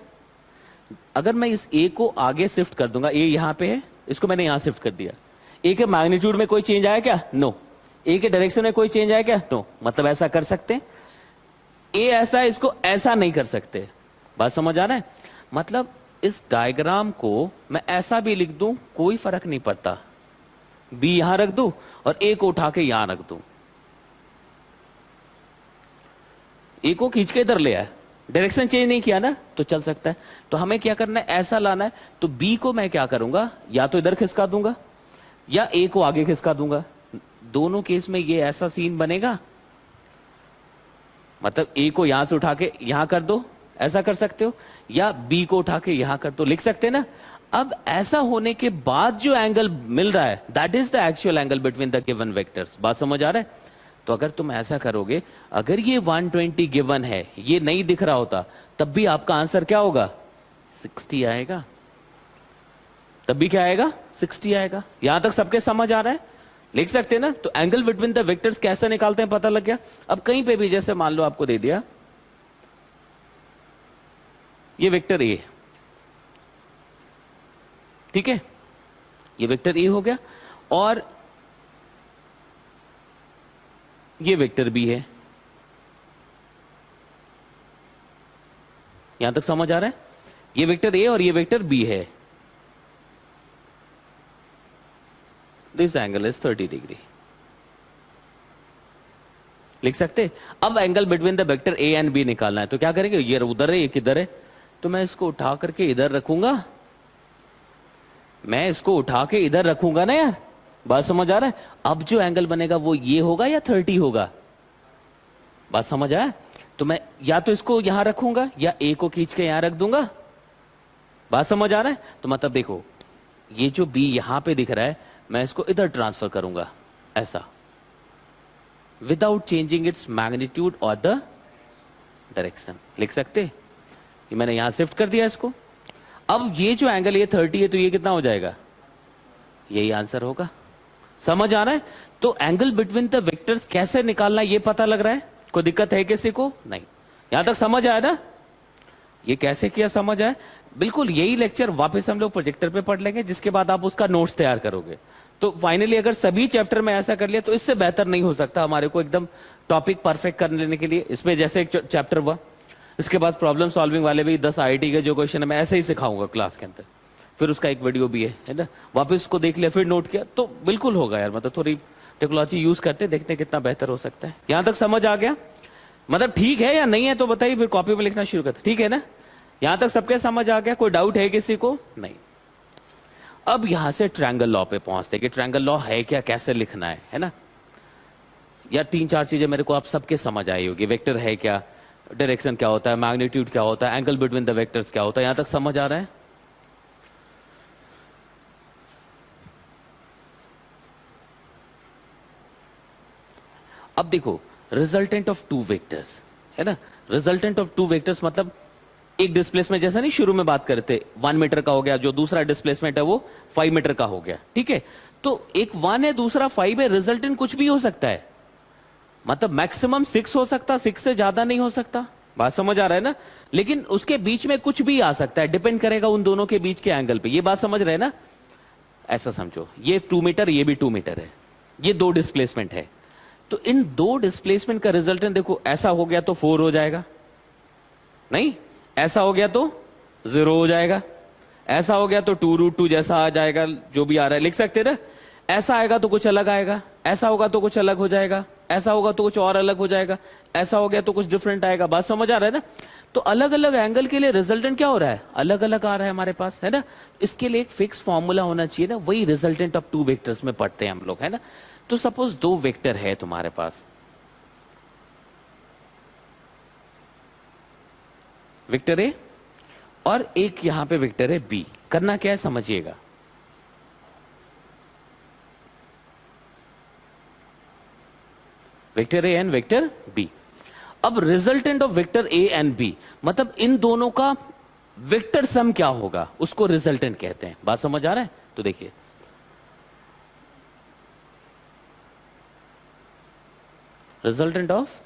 अगर मैं इस ए को आगे शिफ्ट कर दूंगा, ए यहां पे है, इसको मैंने यहां शिफ्ट कर दिया, ए के मैग्नीट्यूड में कोई चेंज आया क्या, नो। ए के डायरेक्शन में कोई चेंज आया क्या, नो। मतलब ऐसा कर सकते हैं, ए ऐसा है, इसको ऐसा नहीं कर सकते। बात समझ आ रहा है, मतलब इस डायग्राम को मैं ऐसा भी लिख दूं कोई फर्क नहीं पड़ता, बी यहां रख दूं और ए को उठा के यहां रख दूं, ए को खींच के इधर ले आया, डायरेक्शन चेंज नहीं किया ना, तो चल सकता है। तो हमें क्या करना है, ऐसा लाना है। तो बी को मैं क्या करूंगा, या तो इधर खिसका दूंगा या ए को आगे खिसका दूंगा। दोनों केस में ये ऐसा सीन बनेगा, मतलब ए को यहां से उठा के यहां कर दो, ऐसा कर सकते हो, या बी को उठा के यहां कर दो, लिख सकते हैं ना। अब ऐसा होने के बाद जो एंगल मिल रहा है that is the actual angle between the given vectors. बात समझ आ रहा है। तो अगर तुम ऐसा करोगे, अगर ये 120 गिवन है, ये नहीं दिख रहा होता, तब भी आपका आंसर क्या होगा, 60 आएगा। तब भी क्या आएगा, 60 आएगा। यहां तक सबके समझ आ रहा है, लिख सकते हैं ना। तो एंगल बिटवीन द वेक्टर्स कैसे निकालते हैं पता लग गया। अब कहीं पे भी जैसे मान लो आपको दे दिया ये वेक्टर ए, ठीक है, ये वेक्टर ए हो गया और ये वेक्टर बी है। यहां तक समझ आ रहा है, ये वेक्टर ए और ये वेक्टर बी है। दिस एंगल इज 30 डिग्री, लिख सकते। अब angle between the vector A and b निकालना है, तो क्या करेंगे, ये उधर है, ये किधर है, तो मैं इसको उठा करके इधर रखूंगा, मैं इसको उठा के इधर रखूंगा ना यार। बात समझ आ रहा है। अब जो एंगल बनेगा वो ये होगा या 30 होगा। बात समझ आया। तो मैं या तो इसको यहां रखूंगा या ए को खींच के यहां रख दूंगा। बात समझ आ रहा है। तो मतलब देखो, ये जो बी यहां पे दिख रहा है, मैं इसको इधर ट्रांसफर करूंगा ऐसा, विदाउट चेंजिंग इट्स मैग्नीट्यूड और द डायरेक्शन। लिख सकते, ये मैंने यहां शिफ्ट कर दिया इसको। अब ये जो एंगल ये 30 है, तो ये कितना हो जाएगा, यही आंसर होगा। समझ आ रहा है। तो एंगल बिटवीन द वेक्टर्स कैसे निकालना ये पता लग रहा है, कोई दिक्कत है किसी को, नहीं। यहां तक समझ आया ना, ये कैसे किया समझ आया। बिल्कुल यही लेक्चर वापस हम लोग प्रोजेक्टर पे पढ़ लेंगे, जिसके बाद आप उसका नोट्स तैयार करोगे। तो फाइनली अगर सभी चैप्टर में ऐसा कर लिया तो इससे बेहतर नहीं हो सकता हमारे को एकदम टॉपिक परफेक्ट कर लेने के लिए। इसमें जैसे एक चैप्टर हुआ, इसके बाद प्रॉब्लम सॉल्विंग वाले भी 10 आईआईटी के जो क्वेश्चन है मैं ऐसे ही सिखाऊंगा क्लास के अंदर। फिर उसका एक वीडियो भी है ना, वापस उसको देख लिया, फिर नोट किया, तो बिल्कुल होगा यार। मतलब थोड़ी टेक्नोलॉजी यूज करते, देखते हैं कितना बेहतर हो सकता है। यहां तक समझ आ गया, मतलब ठीक है या नहीं है तो बताइए, फिर कॉपी में लिखना शुरू करते, ठीक है ना। यहां तक सबके समझ आ गया, कोई डाउट है किसी को, नहीं। अब यहां से ट्रायंगल लॉ पे पहुंचते कि ट्रायंगल लॉ है क्या, कैसे लिखना है ना। या 3-4 चीजें मेरे को आप सबके समझ आई होगी, वेक्टर है क्या, डायरेक्शन क्या होता है, मैग्नीट्यूड क्या होता है, एंगल बिटवीन द वेक्टर्स क्या होता है। यहां तक समझ आ रहा है। अब देखो, रिजल्टेंट ऑफ 2 वेक्टर्स है ना। रिजल्टेंट ऑफ 2 वेक्टर्स मतलब एक डिस्प्लेसमेंट, जैसा नहीं शुरू में बात करते 1 मीटर का हो गया, जो दूसरा डिस्प्लेसमेंट है वो 5 मीटर का हो गया, ठीक है। तो एक 1 है, दूसरा 5 है, रिजल्टेंट कुछ भी हो सकता है। मतलब मैक्सिमम 6 हो सकता, 6 से ज्यादा नहीं हो सकता। बात समझ आ रहा है ना। लेकिन उसके बीच में कुछ भी आ सकता है, डिपेंड करेगा उन दोनों के बीच के एंगल पे। ये बात समझ रहे हैं ना। ऐसा समझो, ये 2 मीटर, ये भी 2 मीटर है, ये 2 डिस्प्लेसमेंट है। तो इन 2 डिस्प्लेसमेंट का रिजल्टेंट देखो, ऐसा हो गया तो 4 हो जाएगा, नहीं ऐसा हो गया तो 0 हो जाएगा, ऐसा हो गया तो 2√2 जैसा आ जाएगा, जो भी आ रहा है लिख सकते ना। ऐसा आएगा तो कुछ अलग आएगा, ऐसा होगा तो कुछ अलग हो जाएगा, ऐसा होगा तो कुछ और अलग हो जाएगा, ऐसा हो गया तो कुछ डिफरेंट आएगा। बात समझ आ रहा है ना। तो अलग अलग एंगल के लिए रिजल्टेंट क्या हो रहा है, अलग अलग आ रहा है हमारे पास, है ना। इसके लिए एक फिक्स फॉर्मूला होना चाहिए ना, वही रिजल्टेंट ऑफ टू वेक्टर्स में पढ़ते हैं हम लोग, है ना। तो सपोज दो वेक्टर है तुम्हारे पास, वेक्टर ए और एक यहां पे वेक्टर है बी। करना क्या है समझिएगा, vector A and vector B. अब resultant of vector A and B, मतलब इन दोनों का वेक्टर सम क्या होगा, उसको रिजल्टेंट कहते हैं। बात समझ आ रहा है? तो देखिए, resultant of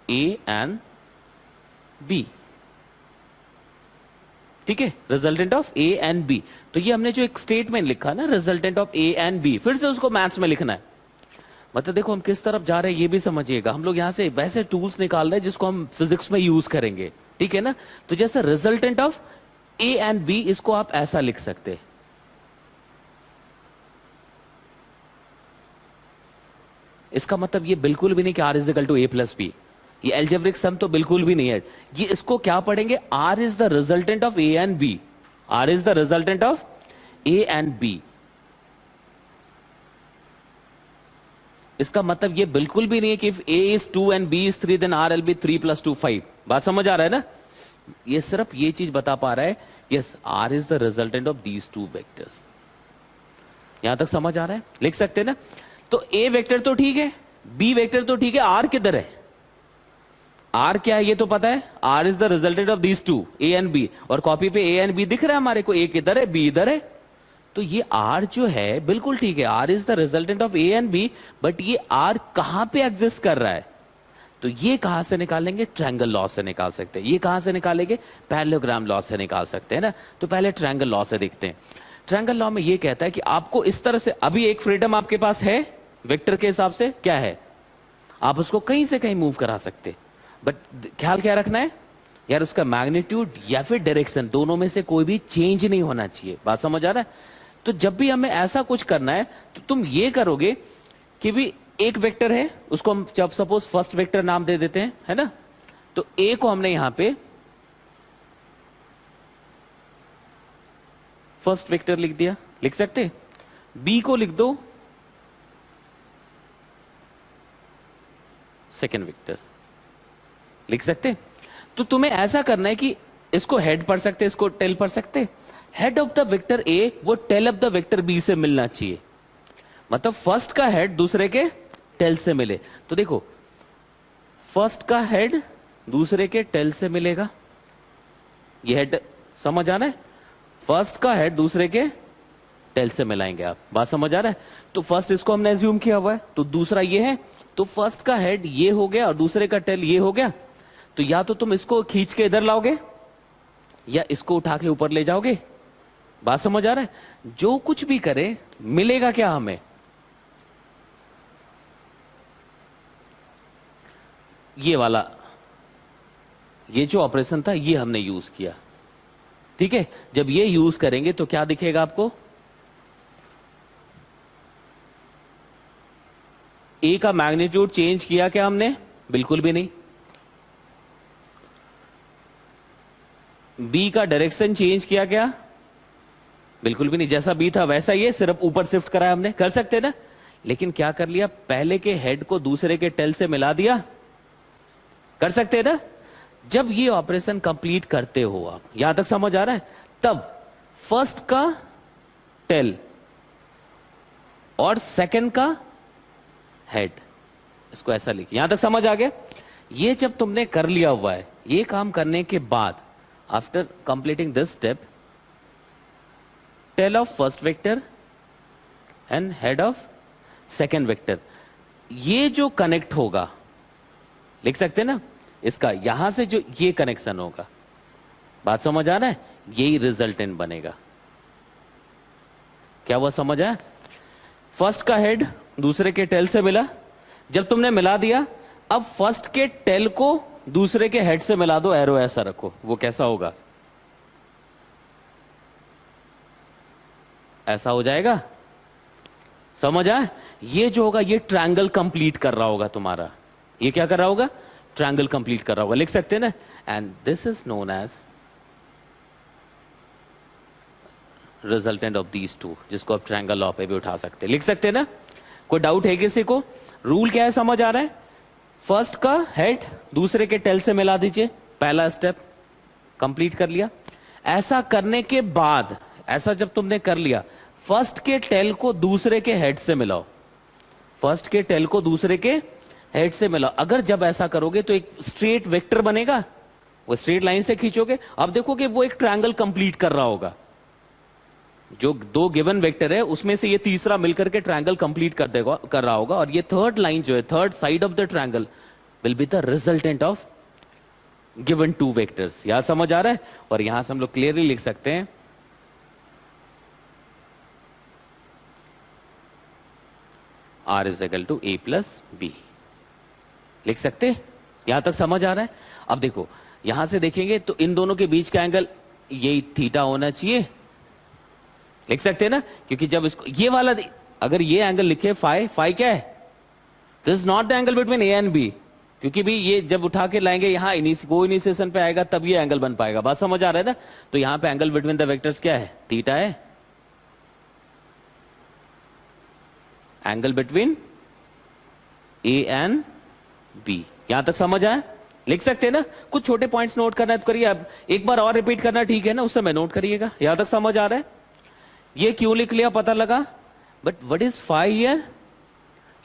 a and b, ठीक है, resultant of a and b. तो ये हमने जो एक स्टेटमेंट लिखा ना, resultant of a and b, फिर से उसको मैथ्स में लिखना है। मतलब देखो हम किस तरफ जा रहे हैं ये भी समझिएगा। हम लोग यहां से वैसे टूल्स निकाल रहे हैं जिसको हम फिजिक्स में यूज करेंगे, ठीक है ना। तो जैसे resultant of a and b, इसको आप ऐसा लिख सकते हैं, इसका मतलब ये बिल्कुल भी नहीं कि r is equal to a plus b, ये एल्जेब्रिक सम तो बिल्कुल भी नहीं है। ये इसको क्या पढ़ेंगे, r is the resultant of a and b, r is the resultant of a and b. इसका मतलब ये बिल्कुल भी नहीं है कि if a is 2 and b is 3 then r will be 3 plus 2 5। बात समझ आ रहा है ना। ये सिर्फ ये चीज बता पा रहा है, yes r is the resultant of these two vectors। यहां तक समझ आ रहा है, लिख सकते हैं ना। तो a वेक्टर तो ठीक है, b वेक्टर तो ठीक है, r किधर है, r क्या है ये तो पता है, r is the resultant of these two a and b। और कॉपी पे a and b दिख रहा है हमारे को, a किधर है b इधर है। तो ये R जो है बिल्कुल ठीक है, R is the resultant of A and B, but ये R कहां पे एग्जिस्ट कर रहा है, तो ये कहां से निकालेंगे, ट्रायंगल लॉ से निकाल सकते हैं। ये कहां से निकालेंगे, पैरेललोग्राम लॉ से निकाल सकते हैं ना। तो पहले ट्रायंगल लॉ से देखते हैं। ट्रायंगल लॉ में ये कहता है कि आपको इस तरह से, अभी एक फ्रीडम आपके पास है वेक्टर के हिसाब से, क्या है, आप उसको कहीं से कहीं मूव करा सकते, बट ख्याल क्या रखना है यार, उसका मैग्नीट्यूड या फिर डायरेक्शन, दोनों में से कोई भी चेंज नहीं होना चाहिए। बात समझ आ रहा है। तो जब भी हमें ऐसा कुछ करना है तो तुम ये करोगे कि भी एक वेक्टर है, उसको हम जब सपोज फर्स्ट वेक्टर नाम दे देते हैं, है ना। तो ए को हमने यहां पे फर्स्ट वेक्टर लिख दिया, लिख सकते। बी को लिख दो सेकेंड वेक्टर, लिख सकते। तो तुम्हें ऐसा करना है कि इसको हेड पढ़ सकते, इसको टेल पढ़ सकते। Head of the vector A वो tail of the vector B से मिलना चाहिए, मतलब फर्स्ट का हेड दूसरे के टेल से मिले। तो देखो फर्स्ट का हेड दूसरे के टेल से मिलेगा, ये हेड समझ आ रहा है, फर्स्ट का हेड दूसरे के टेल से मिलाएंगे आप। बात समझ आ रहा है। तो फर्स्ट इसको हमने एज्यूम किया हुआ है, तो दूसरा ये है, तो फर्स्ट का हेड ये हो गया और दूसरे का टेल ये हो गया। तो या तो तुम इसको खींच के इधर लाओगे या इसको उठा के ऊपर ले जाओगे। बात समझ आ रहा है। जो कुछ भी करे मिलेगा क्या हमें, ये वाला, ये जो ऑपरेशन था ये हमने यूज किया, ठीक है। जब ये यूज करेंगे तो क्या दिखेगा आपको, ए का मैग्नीट्यूड चेंज किया क्या हमने, बिल्कुल भी नहीं। बी का डायरेक्शन चेंज किया क्या, बिल्कुल भी नहीं। जैसा बी था वैसा ही है, सिर्फ ऊपर शिफ्ट कराया हमने, कर सकते ना। लेकिन क्या कर लिया, पहले के हेड को दूसरे के टेल से मिला दिया, कर सकते ना। जब ये ऑपरेशन कंप्लीट करते हो आप, यहां तक समझ आ रहा है, तब फर्स्ट का टेल और सेकंड का हेड, इसको ऐसा लिखिए। यहां तक समझ आ गया। ये जब तुमने कर लिया हुआ है, ये काम करने के बाद after completing this step, tail of first vector and head of second vector, ये जो कनेक्ट होगा, लिख सकते ना इसका, यहां से जो ये कनेक्शन होगा, बात समझ आ रहा है, यही रिजल्टेंट बनेगा। क्या वो समझ आया। फर्स्ट का हेड दूसरे के टेल से मिला, जब तुमने मिला दिया, अब फर्स्ट के टेल को दूसरे के हेड से मिला दो, एरो ऐसा रखो, वो कैसा होगा, ऐसा हो जाएगा। समझ आए। ये जो होगा ये ट्रायंगल कंप्लीट कर रहा होगा तुम्हारा, ये क्या कर रहा होगा, ट्रायंगल कंप्लीट कर रहा होगा, लिख सकते हैं ना, and this is known as resultant of these two, जिसको आप ट्रायंगल लॉ पे भी उठा सकते हैं, लिख सकते हैं ना। कोई डाउट है किसी को? रूल क्या है समझ आ रहा है? फर्स्ट का हेड दूसरे के टेल से मिला दीजिए, पहला स्टेप कंप्लीट कर लिया। ऐसा करने के बाद, ऐसा जब तुमने कर लिया, फर्स्ट के टेल को दूसरे के हेड से मिलाओ, फर्स्ट के टेल को दूसरे के हेड से मिलाओ। अगर जब ऐसा करोगे तो एक स्ट्रेट वेक्टर बनेगा, वो स्ट्रेट लाइन से खींचोगे, अब देखोगे वो एक ट्रायंगल कंप्लीट कर रहा होगा। जो दो गिवन वेक्टर है उसमें से ये तीसरा मिलकर के ट्रायंगल कंप्लीट कर रहा होगा, और ये थर्ड लाइन जो है, third side of the triangle will be the resultant of given two vectors. यहां समझ आ रहा है? और यहां से हम लोग क्लियरली लिख सकते हैं R is equal to A plus b, लिख सकते हैं? यहां तक समझ आ रहा है? अब देखो यहां से देखेंगे तो इन दोनों के बीच का एंगल यही थीटा होना चाहिए, लिख सकते हैं ना, क्योंकि जब इसको ये वाला अगर ये एंगल लिखे फाई, फाई क्या है? This is not the angle between a and b, क्योंकि भी ये जब उठा के लाएंगे यहां को इनिशिएशन पे आएगा तब ये एंगल बन पाएगा। बात समझ आ रहा है ना? तो यहां पे एंगल बिटवीन द वेक्टर्स क्या है? थीटा है। Angle between a and b, यहां तक समझ आया? लिख सकते हैं ना? कुछ छोटे पॉइंट्स नोट करना है तो करिए, अब एक बार और रिपीट करना ठीक है ना, उस समय नोट करिएगा। यहां तक समझ आ रहा है? ये क्यों लिख लिया पता लगा, but what is phi here?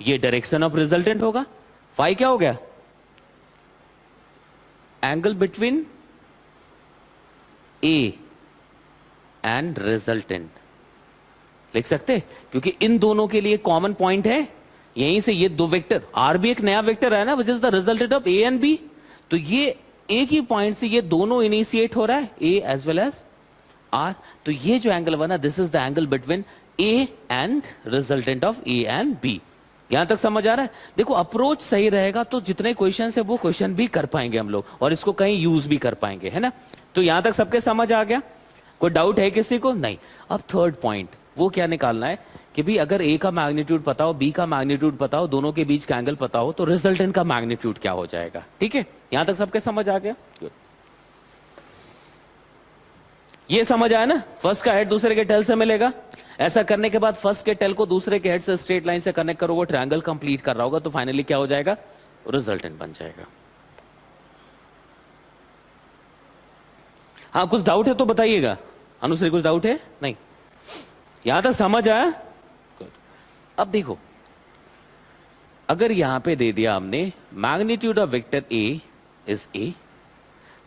ये डायरेक्शन ऑफ रिजल्टेंट होगा। फाई क्या हो गया? Angle between a and resultant, लिख सकते, क्योंकि इन दोनों के लिए कॉमन पॉइंट है, यहीं से ये दो वेक्टर, आर भी एक नया वेक्टर है ना, which is the resultant of a and b. तो ये एक ही पॉइंट से ये दोनों इनिशिएट हो रहा है, a as well as r. तो ये जो एंगल बना, this is the angle between a and resultant of a and b. यहां तक समझ आ रहा है? देखो अप्रोच सही रहेगा तो जितने क्वेश्चन है वो क्वेश्चन भी कर पाएंगे हम लोग, और इसको कहीं यूज भी कर पाएंगे, है ना? तो यहां तक सबके समझ आ गया? कोई डाउट है किसी को? नहीं। अब थर्ड पॉइंट वो क्या निकालना है कि भी अगर ए का मैग्नीट्यूड पता हो, बी का मैग्नीट्यूड पता हो, दोनों के बीच का एंगल पता हो, तो रिजल्टेंट का मैग्नीट्यूड क्या हो जाएगा। ठीक है, यहां तक सबके समझ आ गया? ये समझ आया ना? फर्स्ट का हेड दूसरे के टेल से मिलेगा, ऐसा करने के बाद फर्स्ट के टेल को दूसरे के हेड से स्ट्रेट लाइन से कनेक्ट करोगे, ट्रायंगल कंप्लीट कर रहा होगा, तो फाइनली क्या हो जाएगा? रिजल्टेंट बन जाएगा। हाँ, कुछ डाउट है तो बताइएगा। अनुश्री कुछ डाउट है? नहीं, यहां तक समझ आया? अब देखो, अगर यहां पे दे दिया हमने magnitude of vector a is a,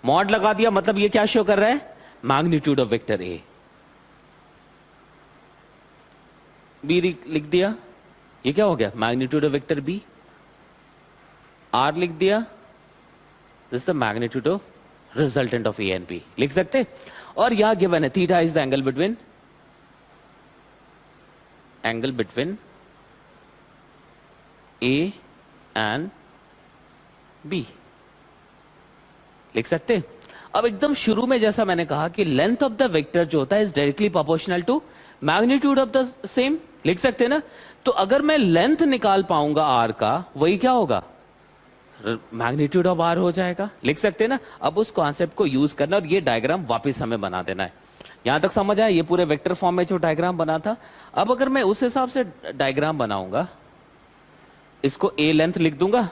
mod लगा दिया, मतलब ये क्या शो कर रहा है? Magnitude of vector a. B लिख दिया, ये क्या हो गया? Magnitude of vector b. R लिख दिया, this the magnitude of resultant of a and b, लिख सकते। और यहां गिवन है theta is the angle between a and b, लिख सकते। अब एकदम शुरू में जैसा मैंने कहा कि लेंथ ऑफ द वेक्टर जो होता है is directly proportional to magnitude of the same, लिख सकते हैं ना? तो अगर मैं लेंथ निकाल पाऊंगा आर का, वही क्या होगा? मैग्नीट्यूड ऑफ आर हो जाएगा, लिख सकते हैं ना? अब उस कॉन्सेप्ट को यूज करना और ये डायग्राम वापस हमें बना देना है। यहां तक समझ आया? ये पूरे वेक्टर फॉर्म में जो डायग्राम बना था, अब अगर मैं उस हिसाब से डायग्राम बनाऊंगा, इसको ए लेंथ लिख दूंगा,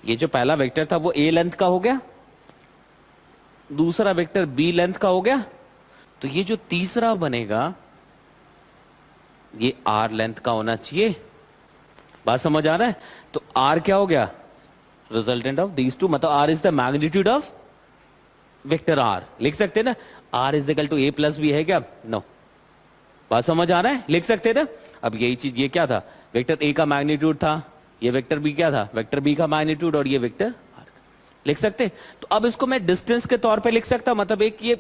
ये जो पहला वेक्टर था वो ए लेंथ का हो गया, दूसरा वेक्टर बी लेंथ का हो गया, तो ये जो तीसरा बनेगा ये आर लेंथ का होना चाहिए। बात समझ आ रहा है? तो आर क्या हो गया? रिजल्टेंट ऑफ दीज टू, मतलब r is the magnitude of vector r, लिख सकते हैं ना? R is equal to a plus b है क्या? नो। बात समझ आ रहा है? लिख सकते हैं ना? अब यही चीज, ये क्या था? वेक्टर ए का मैग्नीट्यूड था, ये वेक्टर बी क्या था? वेक्टर बी का मैग्नीट्यूड, और ये वेक्टर आर, लिख सकते। तो अब इसको मैं डिस्टेंस के तौर पे लिख सकता, मतलब एक ये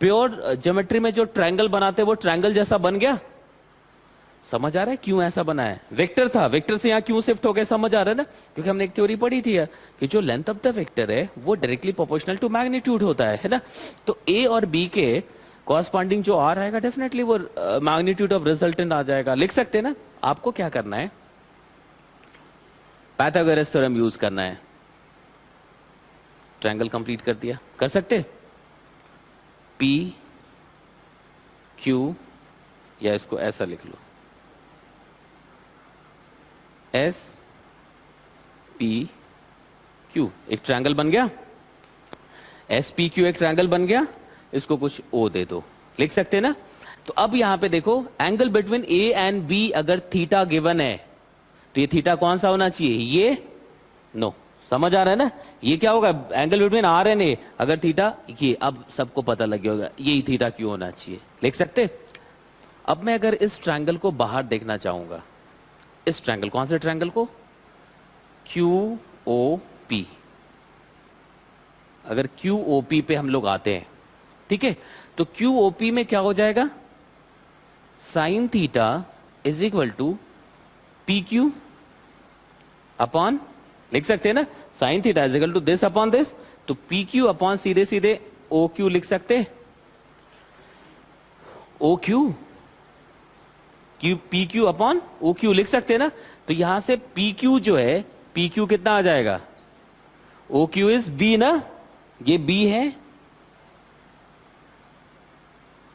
प्योर ज्योमेट्री में जो ट्रायंगल बनाते वो ट्रायंगल जैसा बन गया। समझ आ रहा है क्यों ऐसा बना है? वेक्टर था, वेक्टर से यहां क्यों शिफ्ट हो गया, समझ आ रहा है ना? क्योंकि हमने एक थ्योरी पढ़ी थी कि जो लेंथ ऑफ द वेक्टर है वो डायरेक्टली प्रोपोर्शनल टू मैग्नीट्यूड होता है ना? तो ए और बी के कॉरस्पॉन्डिंग जो आर आएगा, डेफिनेटली वो मैग्नीट्यूड ऑफ रिजल्टेंट आ जाएगा, लिख सकते हैं ना? आपको क्या करना है? पाइथागोरस थ्योरम यूज करना है। ट्रायंगल कंप्लीट कर दिया, कर सकते? पी क्यू, या इसको ऐसा लिख लो, एस पी क्यू, एक ट्रायंगल बन गया। एस पी क्यू एक ट्रायंगल बन गया, इसको कुछ ओ दे दो, लिख सकते हैं ना। तो अब यहां पे देखो, angle between a and b अगर थीटा गिवन है तो ये थीटा कौन सा होना चाहिए? ये नो, समझ आ रहा है ना? ये क्या होगा? एंगल बिटवीन आर एंड ए, अगर थीटा, ये अब सबको पता लग गया होगा, यही थीटा क्यों होना चाहिए, लिख सकते। अब मैं अगर इस ट्रायंगल को बाहर देखना चाहूंगा, इस ट्रायंगल, कौन से ट्रायंगल को? Q o p. अगर क्यू ओ पी पे हम लोग आते हैं, ठीक है, तो क्यू ओ पी में क्या हो जाएगा? Sine theta is equal to p q upon, लिख सकते हैं ना, sine theta is equal to this upon this, तो पी क्यू अपॉन सीधे सीधे ओ क्यू लिख सकते हैं। O q, q p q upon o q लिख सकते हैं ना। तो यहां से पी क्यू जो है, पी क्यू कितना आ जाएगा? ओ क्यू इज बी ना, ये बी है,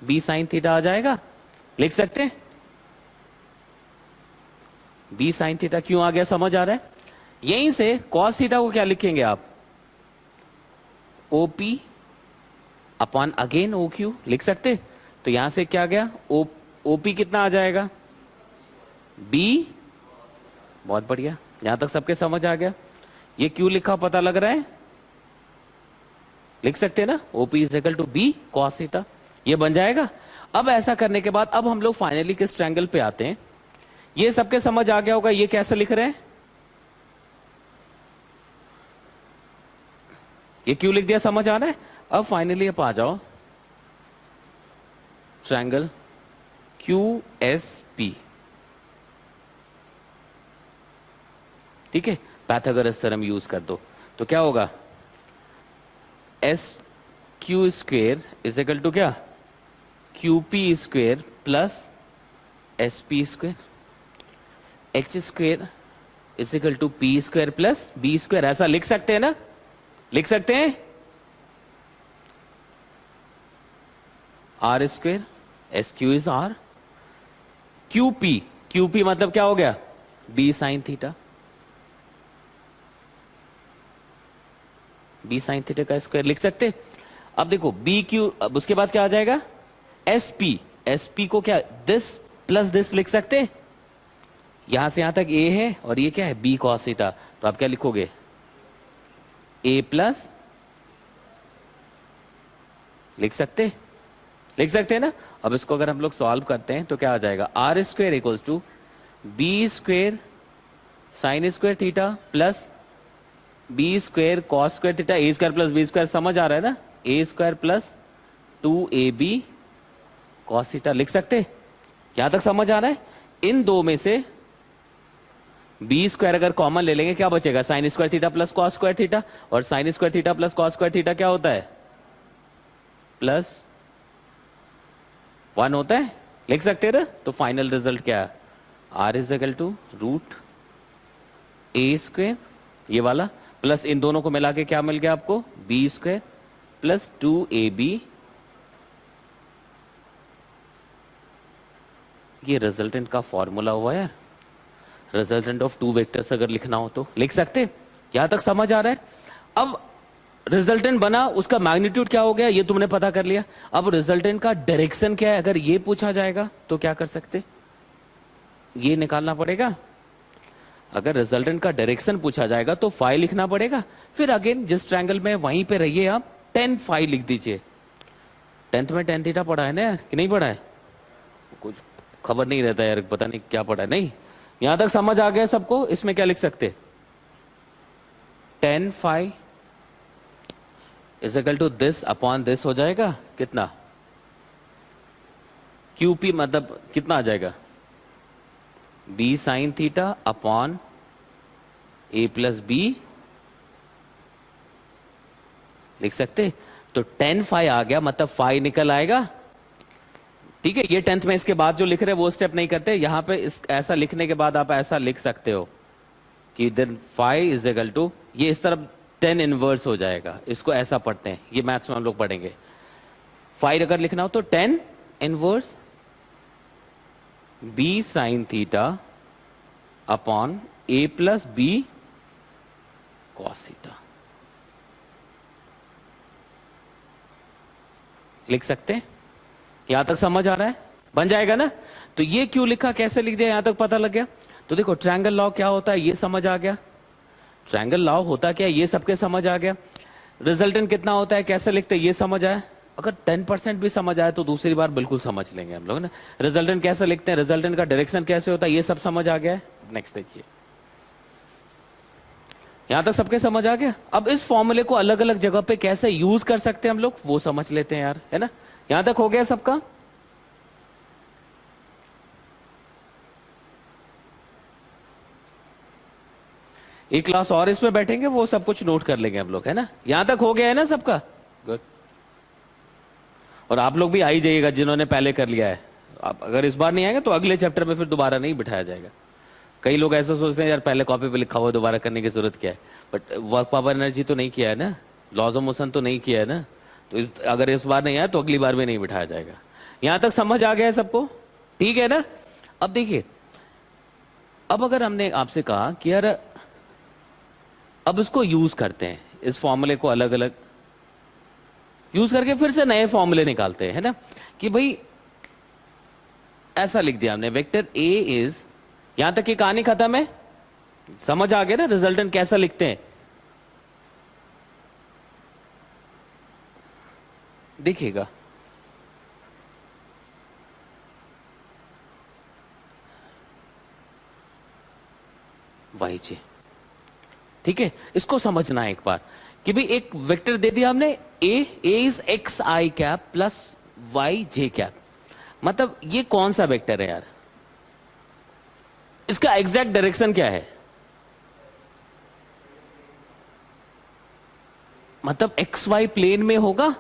बी साइन थीटा आ जाएगा, लिख सकते हैं। बी साइन थीटा क्यों आ गया, समझ आ रहा है? यहीं से कॉस थीटा को क्या लिखेंगे आप? OP upon again o q, लिख सकते। तो यहां से क्या गया? ओपी कितना आ जाएगा? बी, बहुत बढ़िया, यहां तक सबके समझ आ गया। ये क्यों लिखा पता लग रहा है? लिख सकते हैं ना, OP is equal to b cos theta, ये बन जाएगा। अब ऐसा करने के बाद अब हम लोग फाइनली किस ट्रायंगल पे आते हैं? ये सबके समझ आ गया होगा, ये कैसे लिख रहे हैं? ये क्यों लिख दिया, समझ आ रहा है? अब फाइनली आप आ जाओ ट्रायंगल क्यू एस पी, ठीक है, पाइथागोरस थ्योरम यूज कर दो, तो क्या होगा? S Q square is equal to क्या? Q P square plus S P square, H square is equal to P square plus B square, ऐसा लिख सकते हैं ना, लिख सकते हैं। R square, S Q is R, Q P मतलब क्या हो गया? B sine theta, B sine theta का स्क्वायर लिख सकते। अब देखो बी क्यू, अब उसके बाद क्या आ जाएगा? एस पी को क्या दिस प्लस दिस लिख सकते। यहां से यहां तक ए है और ये क्या है? बी कॉस थीटा, तो आप क्या लिखोगे? ए प्लस, लिख सकते, लिख सकते हैं ना। अब इसको अगर हम लोग सॉल्व करते हैं तो क्या आ जाएगा? R square equals to B square sine square theta plus B square cos square theta, A square plus B square, समझ आ रहा है ना? A square plus 2ab cos theta लिख सकते। यहां तक समझ आ रहा है? इन दो में से बी स्क्वायर अगर कॉमन ले लेंगे क्या बचेगा? Sine square theta plus cos square theta, और sine square theta plus cos square theta क्या होता है? प्लस 1 होता है, लिख सकते हैं ना। तो फाइनल रिजल्ट क्या है? R is equal to root a square, ये वाला, प्लस इन दोनों को मिला के क्या मिल गया आपको? बी स्क्वायर प्लस 2ab, ये रिजल्टेंट का फॉर्मूला हुआ यार। रिजल्टेंट ऑफ टू वेक्टर्स अगर लिखना हो तो लिख सकते। यहां तक समझ आ रहा है? अब रिजल्टेंट बना, उसका मैग्नीट्यूड क्या हो गया ये तुमने पता कर लिया। अब रिजल्टेंट का डायरेक्शन क्या है, अगर ये पूछा जाएगा तो क्या कर सकते? ये निकालना पड़ेगा। अगर रिजल्टेंट का डायरेक्शन पूछा जाएगा तो फाई लिखना पड़ेगा। फिर अगेन जिस ट्रायंगल में वहीं पे रहिए आप, tan फाई लिख दीजिए। 10th में tan थीटा पढ़ा है ना यार, कि नहीं पढ़ा है? कुछ खबर नहीं रहता यार, पता नहीं क्या पढ़ा है। नहीं, यहां तक समझ आ गया सबको? इसमें क्या लिख सकते? tan phi is equal to this upon this हो जाएगा, कितना? QP मतलब कितना आ जाएगा? B sine theta upon a plus b, लिख सकते। तो tan फाई आ गया, मतलब फाई निकल आएगा। ठीक है, ये 10th में इसके बाद जो लिख रहे हैं वो स्टेप नहीं करते। यहां पे ऐसा लिखने के बाद आप ऐसा लिख सकते हो कि then phi is equal to, ये इस तरफ 10 इनवर्स हो जाएगा, इसको ऐसा पढ़ते हैं, ये मैथ्स में हम लोग पढ़ेंगे। 5 अगर लिखना हो तो 10 inverse b sin theta upon a plus b cos theta. लिख सकते हैं? यहां तक समझ आ रहा है? बन जाएगा ना? तो ये क्यों लिखा, कैसे लिख दिया, यहां तक पता लग गया। तो देखो ट्रायंगल लॉ क्या होता है ये समझ आ गया, ट्रायंगल लॉ होता क्या ये सबके समझ आ गया, रिजल्टेंट कितना होता है कैसे लिखते हैं ये समझ आया। अगर 10% भी समझ आए तो दूसरी बार बिल्कुल समझ लेंगे हम लोग ना। रिजल्टेंट कैसे लिखते हैं, रिजल्टेंट का डायरेक्शन कैसे होता है, ये सब समझ आ गया है। नेक्स्ट देखिए, यहां तक सबके समझ आ गया। अब इस फॉर्मूले को अलग अलग जगह पे कैसे यूज कर सकते हैं हम लोग वो समझ लेते हैं यार, है ना। यहां तक हो गया सबका? एक क्लास और इसमें बैठेंगे, वो सब कुछ नोट कर लेंगे हम लोग, है ना। यहां तक हो गया है ना सबका? गुड। और आप लोग भी आ ही जाइएगा जिन्होंने पहले कर लिया है। आप अगर इस बार नहीं आएंगे तो अगले चैप्टर में फिर दोबारा नहीं बिठाया जाएगा। कई लोग ऐसा सोचते हैं यार पहले कॉपी पे लिखा हुआ दोबारा करने की जरूरत क्या है, बट वर्क पावर एनर्जी तो नहीं किया है ना, लॉज ऑफ मोशन तो नहीं किया है ना, तो अगर इस बार नहीं आया तो अगली बार भी नहीं बिठाया जाएगा। यहां तक समझ आ गया है सबको? ठीक है ना। अब देखिए, अब अगर हमने आपसे कहा कि यार अब इसको यूज करते हैं, इस फॉर्मूले को अलग अलग यूज करके फिर से नए फॉर्मूले निकालते हैं, है ना। कि भाई ऐसा लिख दिया हमने, वेक्टर ए इज, यहां तक की कहानी खत्म है, समझ आ गया ना रिजल्टेंट कैसा लिखते हैं। देखिएगा वाई जी, ठीक है। इसको समझना है एक बार कि भाई एक वेक्टर दे दिया हमने A is X I cap plus Y J cap, मतलब ये कौन सा वेक्टर है यार, इसका एग्जैक्ट डायरेक्शन क्या है, मतलब एक्स वाई प्लेन में होगा,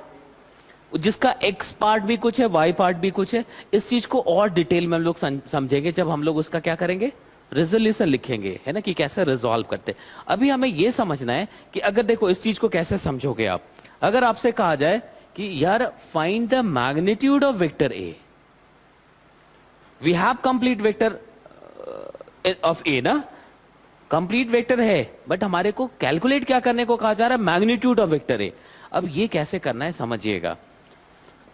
जिसका एक्स पार्ट भी कुछ है वाई पार्ट भी कुछ है। इस चीज को और डिटेल में हम लोग समझेंगे जब हम लोग उसका क्या करेंगे, रेजोल्यूशन लिखेंगे, है ना, कि कैसे रिजॉल्व करते। अभी हमें यह समझना है कि अगर देखो इस चीज को कैसे समझोगे आप, अगर आपसे कहा जाए कि यार find the magnitude of vector A, we have complete vector of A ना, कंप्लीट वेक्टर है, बट हमारे को कैलकुलेट क्या करने को कहा जा रहा है, मैग्नीट्यूड ऑफ वेक्टर ए। अब ये कैसे करना है समझिएगा।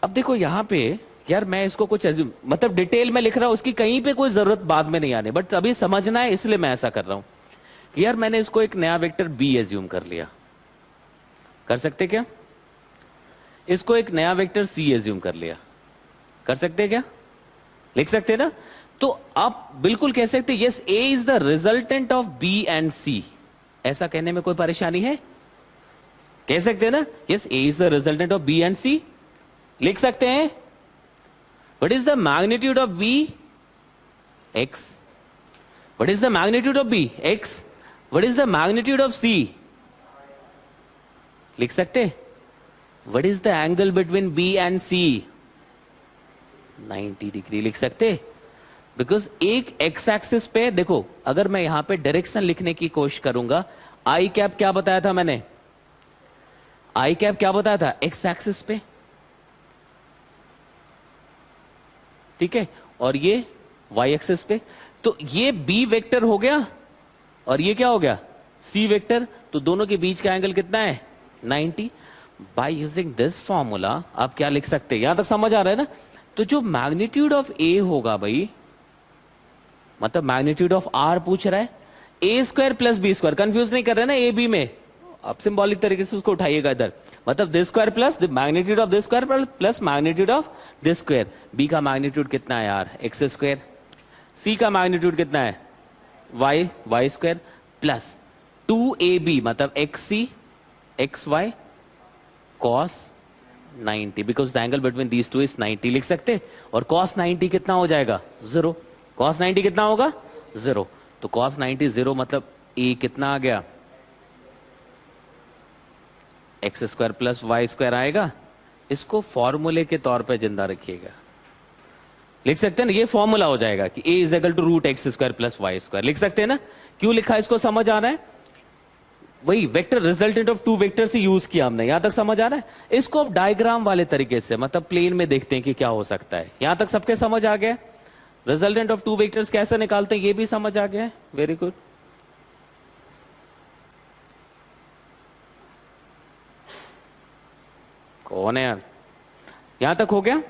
अब देखो यहां पे यार मैं इसको कुछ मतलब डिटेल में लिख रहा हूं, उसकी कहीं पे कोई जरूरत बाद में नहीं आने, बट अभी समझना है इसलिए मैं ऐसा कर रहा हूं कि यार मैंने इसको एक नया वेक्टर बी एज्यूम कर लिया, कर सकते क्या, इसको एक नया वेक्टर सी एज्यूम कर लिया, कर सकते क्या, लिख सकते ना। तो आप बिल्कुल कह सकते yes A is the resultant of B and C, ऐसा कहने में कोई परेशानी है, कह सकते हैं ना, yes A is the resultant of B and C, लिख सकते हैं। What is the magnitude of B, X, what is the magnitude of B, X, what is the magnitude of C, लिख सकते। What is the angle between B and C, 90 degree, लिख सकते। Because एक x axis पे देखो, अगर मैं यहां पे डायरेक्शन लिखने की कोशिश करूंगा, आई कैप क्या बताया था मैंने, आई कैप क्या बताया था, एक्स एक्सिस पे, ठीक है, और ये वाई एक्सिस पे। तो ये बी वेक्टर हो गया और ये क्या हो गया, सी वेक्टर, तो दोनों के बीच का एंगल कितना है, 90। बाय यूजिंग दिस फॉर्मूला आप क्या लिख सकते हैं, यहां तक समझ आ रहा है ना। तो जो मैग्नीट्यूड ऑफ ए होगा भाई, मतलब मैग्नीट्यूड ऑफ आर पूछ रहा है, A square plus B square, confuse नहीं कर रहे ना ए बी में, आप सिंबॉलिक तरीके से उसको उठाइएगा इधर, मतलब this square plus the magnitude of this square plus magnitude of this square. B का मैग्नीट्यूड कितना है यार, एक्स स्क्वायर, सी का मैग्नीट्यूड कितना है, Y, Y square, plus 2ab मतलब x c x y cos 90, because the angle between these two is 90, लिख सकते। और कॉस 90 कितना हो जाएगा, 0, कॉस 90 कितना होगा, 0, तो कॉस 90 0, मतलब ए कितना आ गया, x square plus Y square आएगा। इसको फॉर्मूले के तौर पे जिंदा रखिएगा, लिख सकते हैं ना, ये फॉर्मूला हो जाएगा कि a is equal to root x square plus Y square, लिख सकते हैं ना। क्यों लिखा इसको समझ आ रहा है, वही vector resultant of two vector से यूज किया हमने, यहां तक समझ आ रहा है। इसको अब डायग्राम वाले तरीके से मतलब प्लेन में देखते हैं कि क्या हो सकता है। यहां तक सबके समझ आ गया? रिजल्टेंट ऑफ टू वेक्टर्स कैसे निकालते हैं ये भी समझ आ गया है। Very good. कौन है यार? यहां तक हो गया।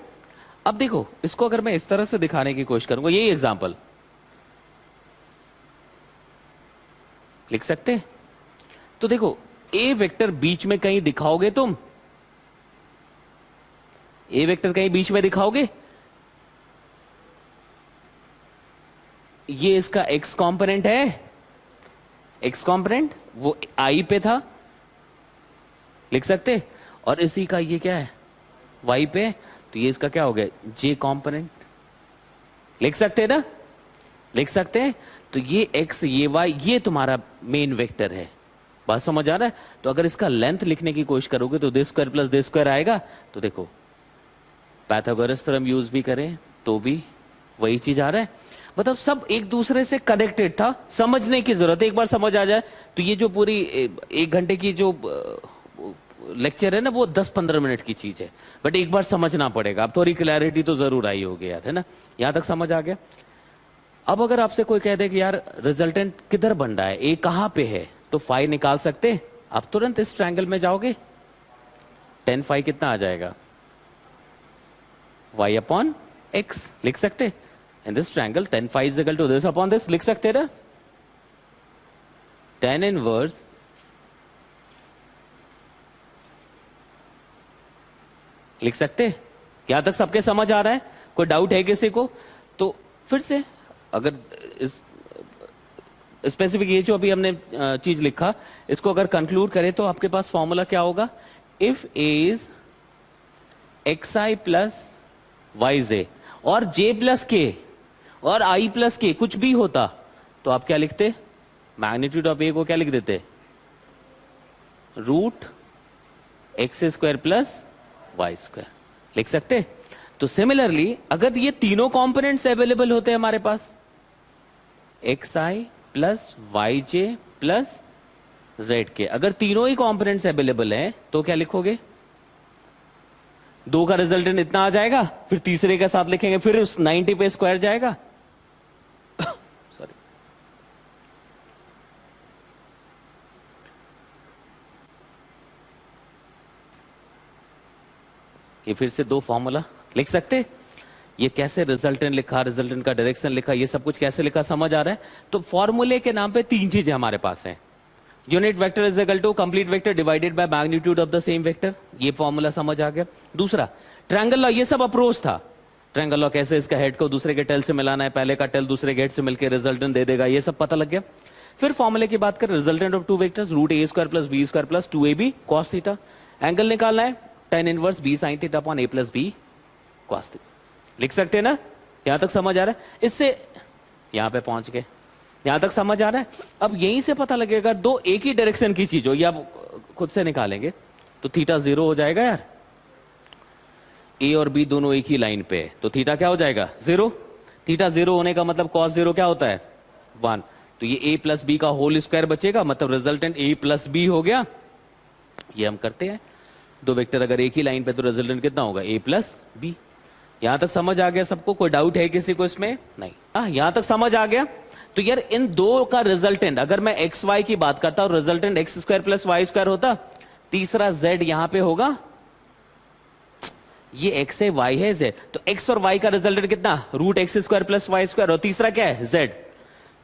अब देखो इसको अगर मैं इस तरह से दिखाने की कोशिश करूंगा, यही एग्जांपल लिख सकते हैं। तो देखो ए वेक्टर बीच में कहीं दिखाओगे तुम, ए वेक्टर कहीं बीच में दिखाओगे, ये इसका एक्स कंपोनेंट है, एक्स कंपोनेंट वो आई पे था, लिख सकते। और इसी का ये क्या है, वाई पे, तो ये इसका क्या हो गया, जे कंपोनेंट, लिख सकते हैं ना, लिख सकते हैं। तो ये एक्स ये वाई ये तुम्हारा मेन वेक्टर है। बात समझ आ रहा है? तो अगर इसका लेंथ लिखने की कोशिश करोगे तो दे स्क्वायर प्लस दे स्क्वायर आएगा। तो देखो पाइथागोरस थ्योरम यूज भी करें तो भी वही चीज आ रहा है। मतलब सब एक दूसरे से कनेक्टेड था, समझने की जरूरत है। एक बार समझ आ जाए तो ये जो पूरी 1 घंटे की जो लेक्चर है ना वो 10-15 मिनट की चीज है, बट एक बार समझना पड़ेगा। अब थोड़ी क्लैरिटी तो जरूर आई होगी यार, है ना? यहां तक समझ आ गया। अब अगर आपसे कोई कह दे कि यार रिजल्टेंट किधर बन रहा है, ए कहां पे है, तो फाई निकाल सकते हैं। आप तुरंत इस ट्रायंगल में जाओगे, tan फाई कितना आ जाएगा, y अपॉन x, लिख सकते। In this triangle tan phi is equal to this upon this, लिख सकते ना, tan इनवर्स लिख सकते। यहां तक सबके समझ आ रहा है? कोई डाउट है किसी को? तो फिर से अगर इस स्पेसिफिक ये जो अभी हमने चीज लिखा इसको अगर कंक्लूड करें तो आपके पास फॉर्मूला क्या होगा, if A is X I plus Y J और जे प्लस के और आई प्लस के कुछ भी होता तो आप क्या लिखते, मैग्नीट्यूड ऑफ ए को क्या लिख देते, root x square plus Y square, लिख सकते। तो सिमिलरली अगर ये तीनों कंपोनेंट्स अवेलेबल होते हैं हमारे पास, x I plus Y J plus Z के, अगर तीनों ही कंपोनेंट्स अवेलेबल हैं तो क्या लिखोगे, 2 का रिजल्टेंट इतना आ जाएगा, फिर तीसरे के साथ लिखेंगे, फिर उस 90 पे स्क्वायर जाएगा। सॉरी, ये फिर से 2 फॉर्मूला लिख सकते। ये कैसे रिजल्टेंट लिखा, रिजल्टेंट का डायरेक्शन लिखा, ये सब कुछ कैसे लिखा समझ आ रहा है? तो फॉर्मूले के नाम पे 3 चीजें हमारे पास हैं। Unit vector is equal to complete vector divided by magnitude of the same vector, ये फॉर्मूला समझ आ गया। दूसरा ट्रायंगल लॉ, ये सब अप्रोच था। ट्रायंगल लॉ कैसे इसका हेड को दूसरे के टेल से मिलाना है, पहले का टेल दूसरे के हेड से मिलकर रिजल्टेंट दे देगा, ये सब पता लग गया। फिर फॉर्मूले की बात करें, resultant of two vectors root a square plus B square plus 2ab cos theta, angle निकालना है tan inverse b sin theta upon a plus b cos theta, लिख सकते हैं ना? यहां तक समझ आ रहा है? इससे यहां पे पहुंच गए, यहां तक समझ आ रहा है? अब यहीं से पता लगेगा दो एक ही डायरेक्शन की चीज हो, ये आप खुद से निकालेंगे तो थीटा 0 हो जाएगा यार। ए और बी दोनों एक ही लाइन पे है तो थीटा क्या हो जाएगा, 0। थीटा 0 होने का मतलब cos 0 क्या होता है, 1। तो ये a प्लस बी का होल स्क्वायर बचेगा, मतलब रिजल्टेंट a प्लस बी हो गया। ये हम करते हैं, 2 वेक्टर अगर एक ही लाइन पे तो रिजल्टेंट कितना होगा, a प्लस बी। यहां तक समझ आ गया सबको? कोई डाउट है किसी को इसमें? नहीं। यहां तक समझ आ गया? तो यार इन दो का रिजल्टेंट, अगर मैं एक्स वाई की बात करता हूं, resultant x square plus Y square होता, तीसरा जेड यहां पे होगा, ये एक्स है वाई है जेड, तो एक्स और वाई का रिजल्टेंट कितना, root x square plus Y square, और तीसरा क्या है, जेड।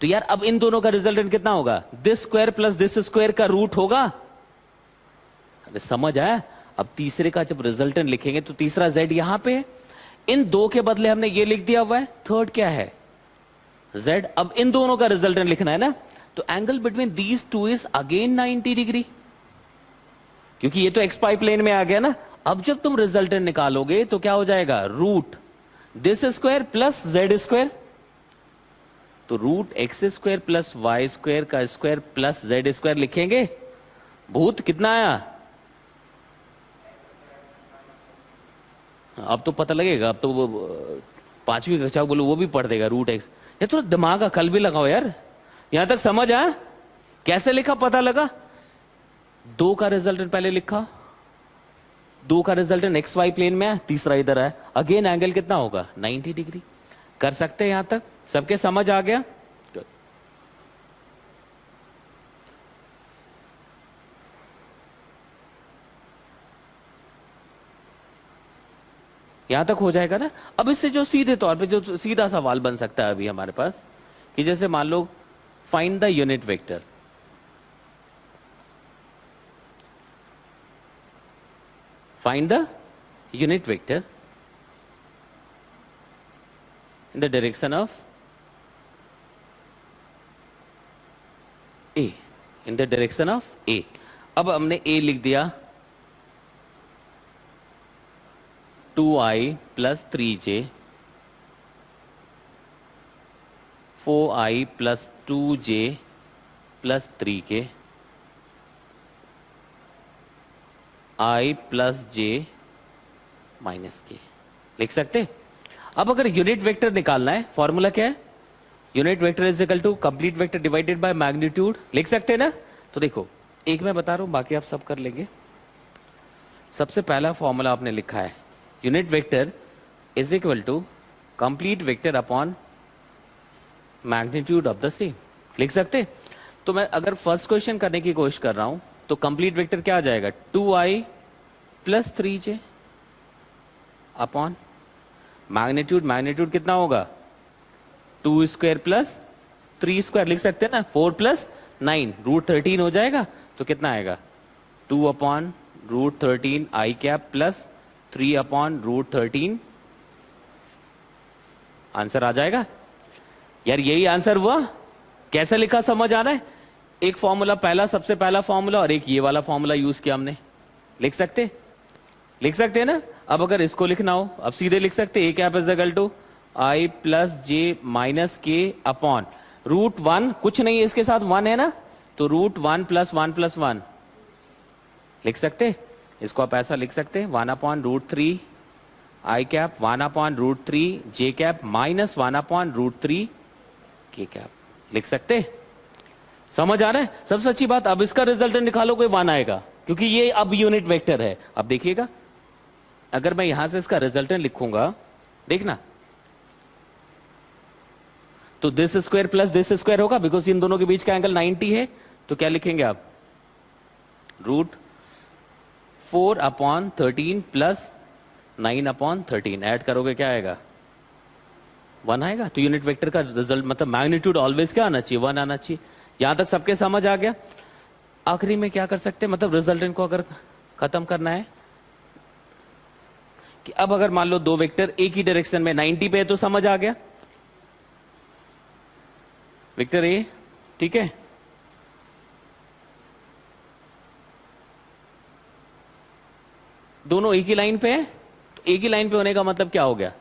तो यार अब इन दोनों का रिजल्टेंट कितना होगा, this square plus this square का रूट होगा। अरे समझ आया? अब तीसरे का जब रिजल्टेंट लिखेंगे तो तीसरा जेड यहां पे है, इन दो के बदले हमने ये लिख दिया हुआ है, थर्ड क्या है, z। अब इन दोनों का रिजल्टेंट लिखना है ना, तो angle between these two is again 90 degree, क्योंकि ये तो एक्स पाई प्लेन में आ गया ना। अब जब तुम रिजल्टेंट निकालोगे तो क्या हो जाएगा, root this square plus Z square, तो root x square plus Y square का स्क्वायर प्लस जेड स्क्वायर लिखेंगे। भूत कितना आया, अब तो पता लगेगा, अब तो वो 5वीं कक्षा बोलो वो भी पढ़ देगा रूट एक्स। ये तो दिमाग का कल भी लगाओ यार। यहां तक समझ आया? कैसे लिखा पता लगा? दो का रिजल्टेंट पहले लिखा, दो का रिजल्टेंट एक्स वाई प्लेन में है, तीसरा इधर है, अगेन एंगल कितना होगा 90 डिग्री। कर सकते हैं यहां तक, सबके समझ आ गया। यहां तक हो जाएगा ना। अब इससे जो सीधे तौर पे जो सीधा सवाल बन सकता है अभी हमारे पास, कि जैसे मान लो find the unit vector, find the unit vector in the direction of A, in the direction of A। अब हमने A लिख दिया 2i plus 3j 4i plus 2j plus 3k i plus J minus के लिख सकते। अब अगर unit vector निकालना है, फॉर्मूला क्या है, unit vector is equal to complete vector divided by magnitude, लिख सकते हैं ना। तो देखो एक मैं बता रहा हूं, बाकी आप सब कर लेंगे। सबसे पहला फॉर्मूला आपने लिखा है, unit vector is equal to complete vector upon magnitude of the same, लिख सकते। तो मैं अगर फर्स्ट क्वेश्चन करने की कोशिश कर रहा हूं तो कंप्लीट वेक्टर क्या आ जाएगा 2i plus 3j upon magnitude, magnitude कितना होगा 2 स्क्वायर प्लस 3 स्क्वायर, लिख सकते हैं ना, 4 प्लस 9 रूट 13 हो जाएगा। तो कितना आएगा 2 upon root 13 I cap plus 3 upon root 13, answer आ जाएगा। यार यही आंसर हुआ, कैसे लिखा समझ आ रहा है। एक फॉर्मूला पहला, सबसे पहला फॉर्मूला, और एक ये वाला फॉर्मूला यूज किया हमने, लिख सकते, लिख सकते हैं ना। अब अगर इसको लिखना हो, अब सीधे लिख सकते A cap is equal to I plus J minus K upon root 1, कुछ नहीं है इसके साथ 1 है ना, तो रूट 1 प्लस 1 प्लस 1 लिख सकते। इसको आप ऐसा लिख सकते 1 अपॉन रूट 3 आई कैप 1 अपॉन रूट 3 जे कैप माइनस 1 अपॉन रूट 3 के कैप, लिख सकते। समझ आ रहा है। सबसे अच्छी बात, अब इसका रिजल्टेंट निकालो, कोई 1 आएगा, क्योंकि ये अब यूनिट वेक्टर है। अब देखिएगा अगर मैं यहां से इसका रिजल्टेंट लिखूंगा, देखना, तो this square plus this square होगा, बिकॉज इन दोनों के बीच का एंगल 90 है। तो क्या लिखेंगे आप, root 4 upon 13 plus 9 upon 13, add करोगे क्या आएगा 1 आएगा। तो यूनिट वेक्टर का रिजल्ट मतलब मैग्नीट्यूड ऑलवेज क्या आना चाहिए 1 आना चाहिए। यहां तक सबके समझ आ गया। आखिरी में क्या कर सकते हैं, मतलब रिजल्टेंट को अगर खत्म करना है, कि अब अगर मान लो दो वेक्टर एक ही डायरेक्शन में 90 पे है, तो समझ आ गया वेक्टर ए, ठीक है, दोनों एक ही लाइन पे है, तो एक ही लाइन पे होने का मतलब क्या हो गया,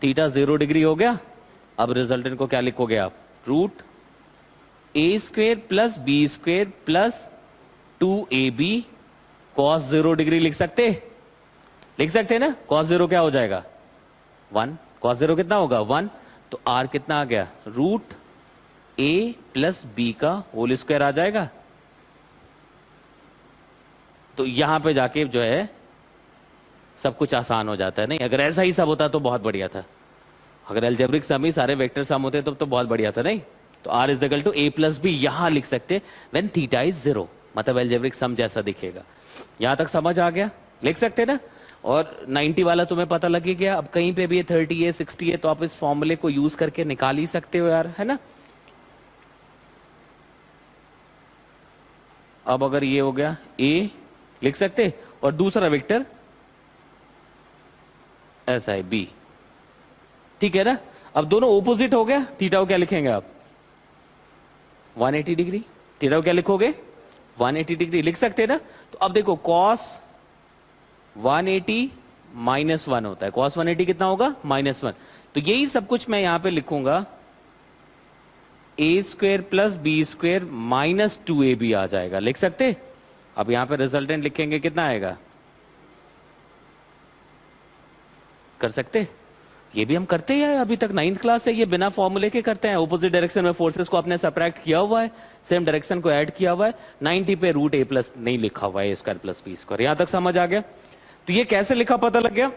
थीटा 0 डिग्री हो गया। अब रिजल्टेंट को क्या लिखोगे आप, root A square plus B square plus 2ab cos 0 degree लिख सकते, लिख सकते हैं ना। कॉस 0 क्या हो जाएगा 1, कॉस 0 कितना होगा 1, तो r कितना आ गया रूट a प्लस बी का होल स्क्वायर आ जाएगा। तो यहां पे जाके जो है सब कुछ आसान हो जाता है। नहीं, अगर ऐसा ही सब होता तो बहुत बढ़िया था। अगर अलजेब्रिक सम ही सारे वेक्टर सम होते तो बहुत बढ़िया था। नहीं, तो r is equal to a plus b यहां लिख सकते व्हेन थीटा इज 0, मतलब अलजेब्रिक सम जैसा दिखेगा। यहां तक समझ आ गया, लिख सकते ना। और 90 वाला तुम्हें पता लगे गया। अब कहीं पे भी 30 है 60 है, तो आप इस फॉर्मूले को यूज करके निकाल ही सकते हो यार, है ना। अब अगर ये हो गया a लिख सकते, और दूसरा वेक्टर ऐसा है b, ठीक है ना। अब दोनों ऑपोजिट हो गया, थीटा को क्या लिखेंगे आप 180 डिग्री, थीटा को क्या लिखोगे 180 डिग्री, लिख सकते हैं ना। तो अब देखो cos 180 माइनस 1 होता है, cos 180 कितना होगा -1। तो यही सब कुछ मैं यहां पे लिखूंगा a square plus B square minus 2ab आ जाएगा, लिख सकते। अब यहां पे रिजल्टेंट लिखेंगे कितना आएगा, कर सकते। ये भी हम करते ही हैं अभी तक, 9th क्लास से ये बिना फॉर्मूले के करते हैं। ऑपोजिट डायरेक्शन में फोर्सेस को आपने सब्ट्रैक्ट किया हुआ है, सेम डायरेक्शन को ऐड किया हुआ है, 90 पे रूट ए प्लस नहीं लिखा हुआ है, स्क्वायर प्लस बी स्क्वायर। यहां तक समझ आ गया? तो ये कैसे लिखा पता लग गया।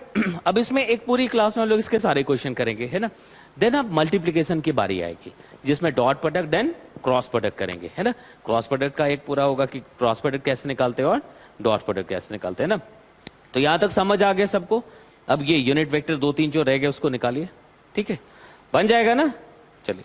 अब इसमें एक पूरी क्लास में हम लोग इसके सारे क्वेश्चन करेंगे, है ना। देन अब मल्टीप्लीकेशन की बारी आएगी, जिसमें dot product then cross product करेंगे, है ना। क्रॉस प्रोडक्ट का एक पूरा होगा कि क्रॉस प्रोडक्ट कैसे निकालते हैं और डॉट प्रोडक्ट कैसे निकालते हैं ना। तो यहां तक समझ आ गया सबको। अब ये यूनिट वेक्टर 2 3 जो रह गए उसको निकालिए, ठीक है, बन जाएगा ना। चलिए।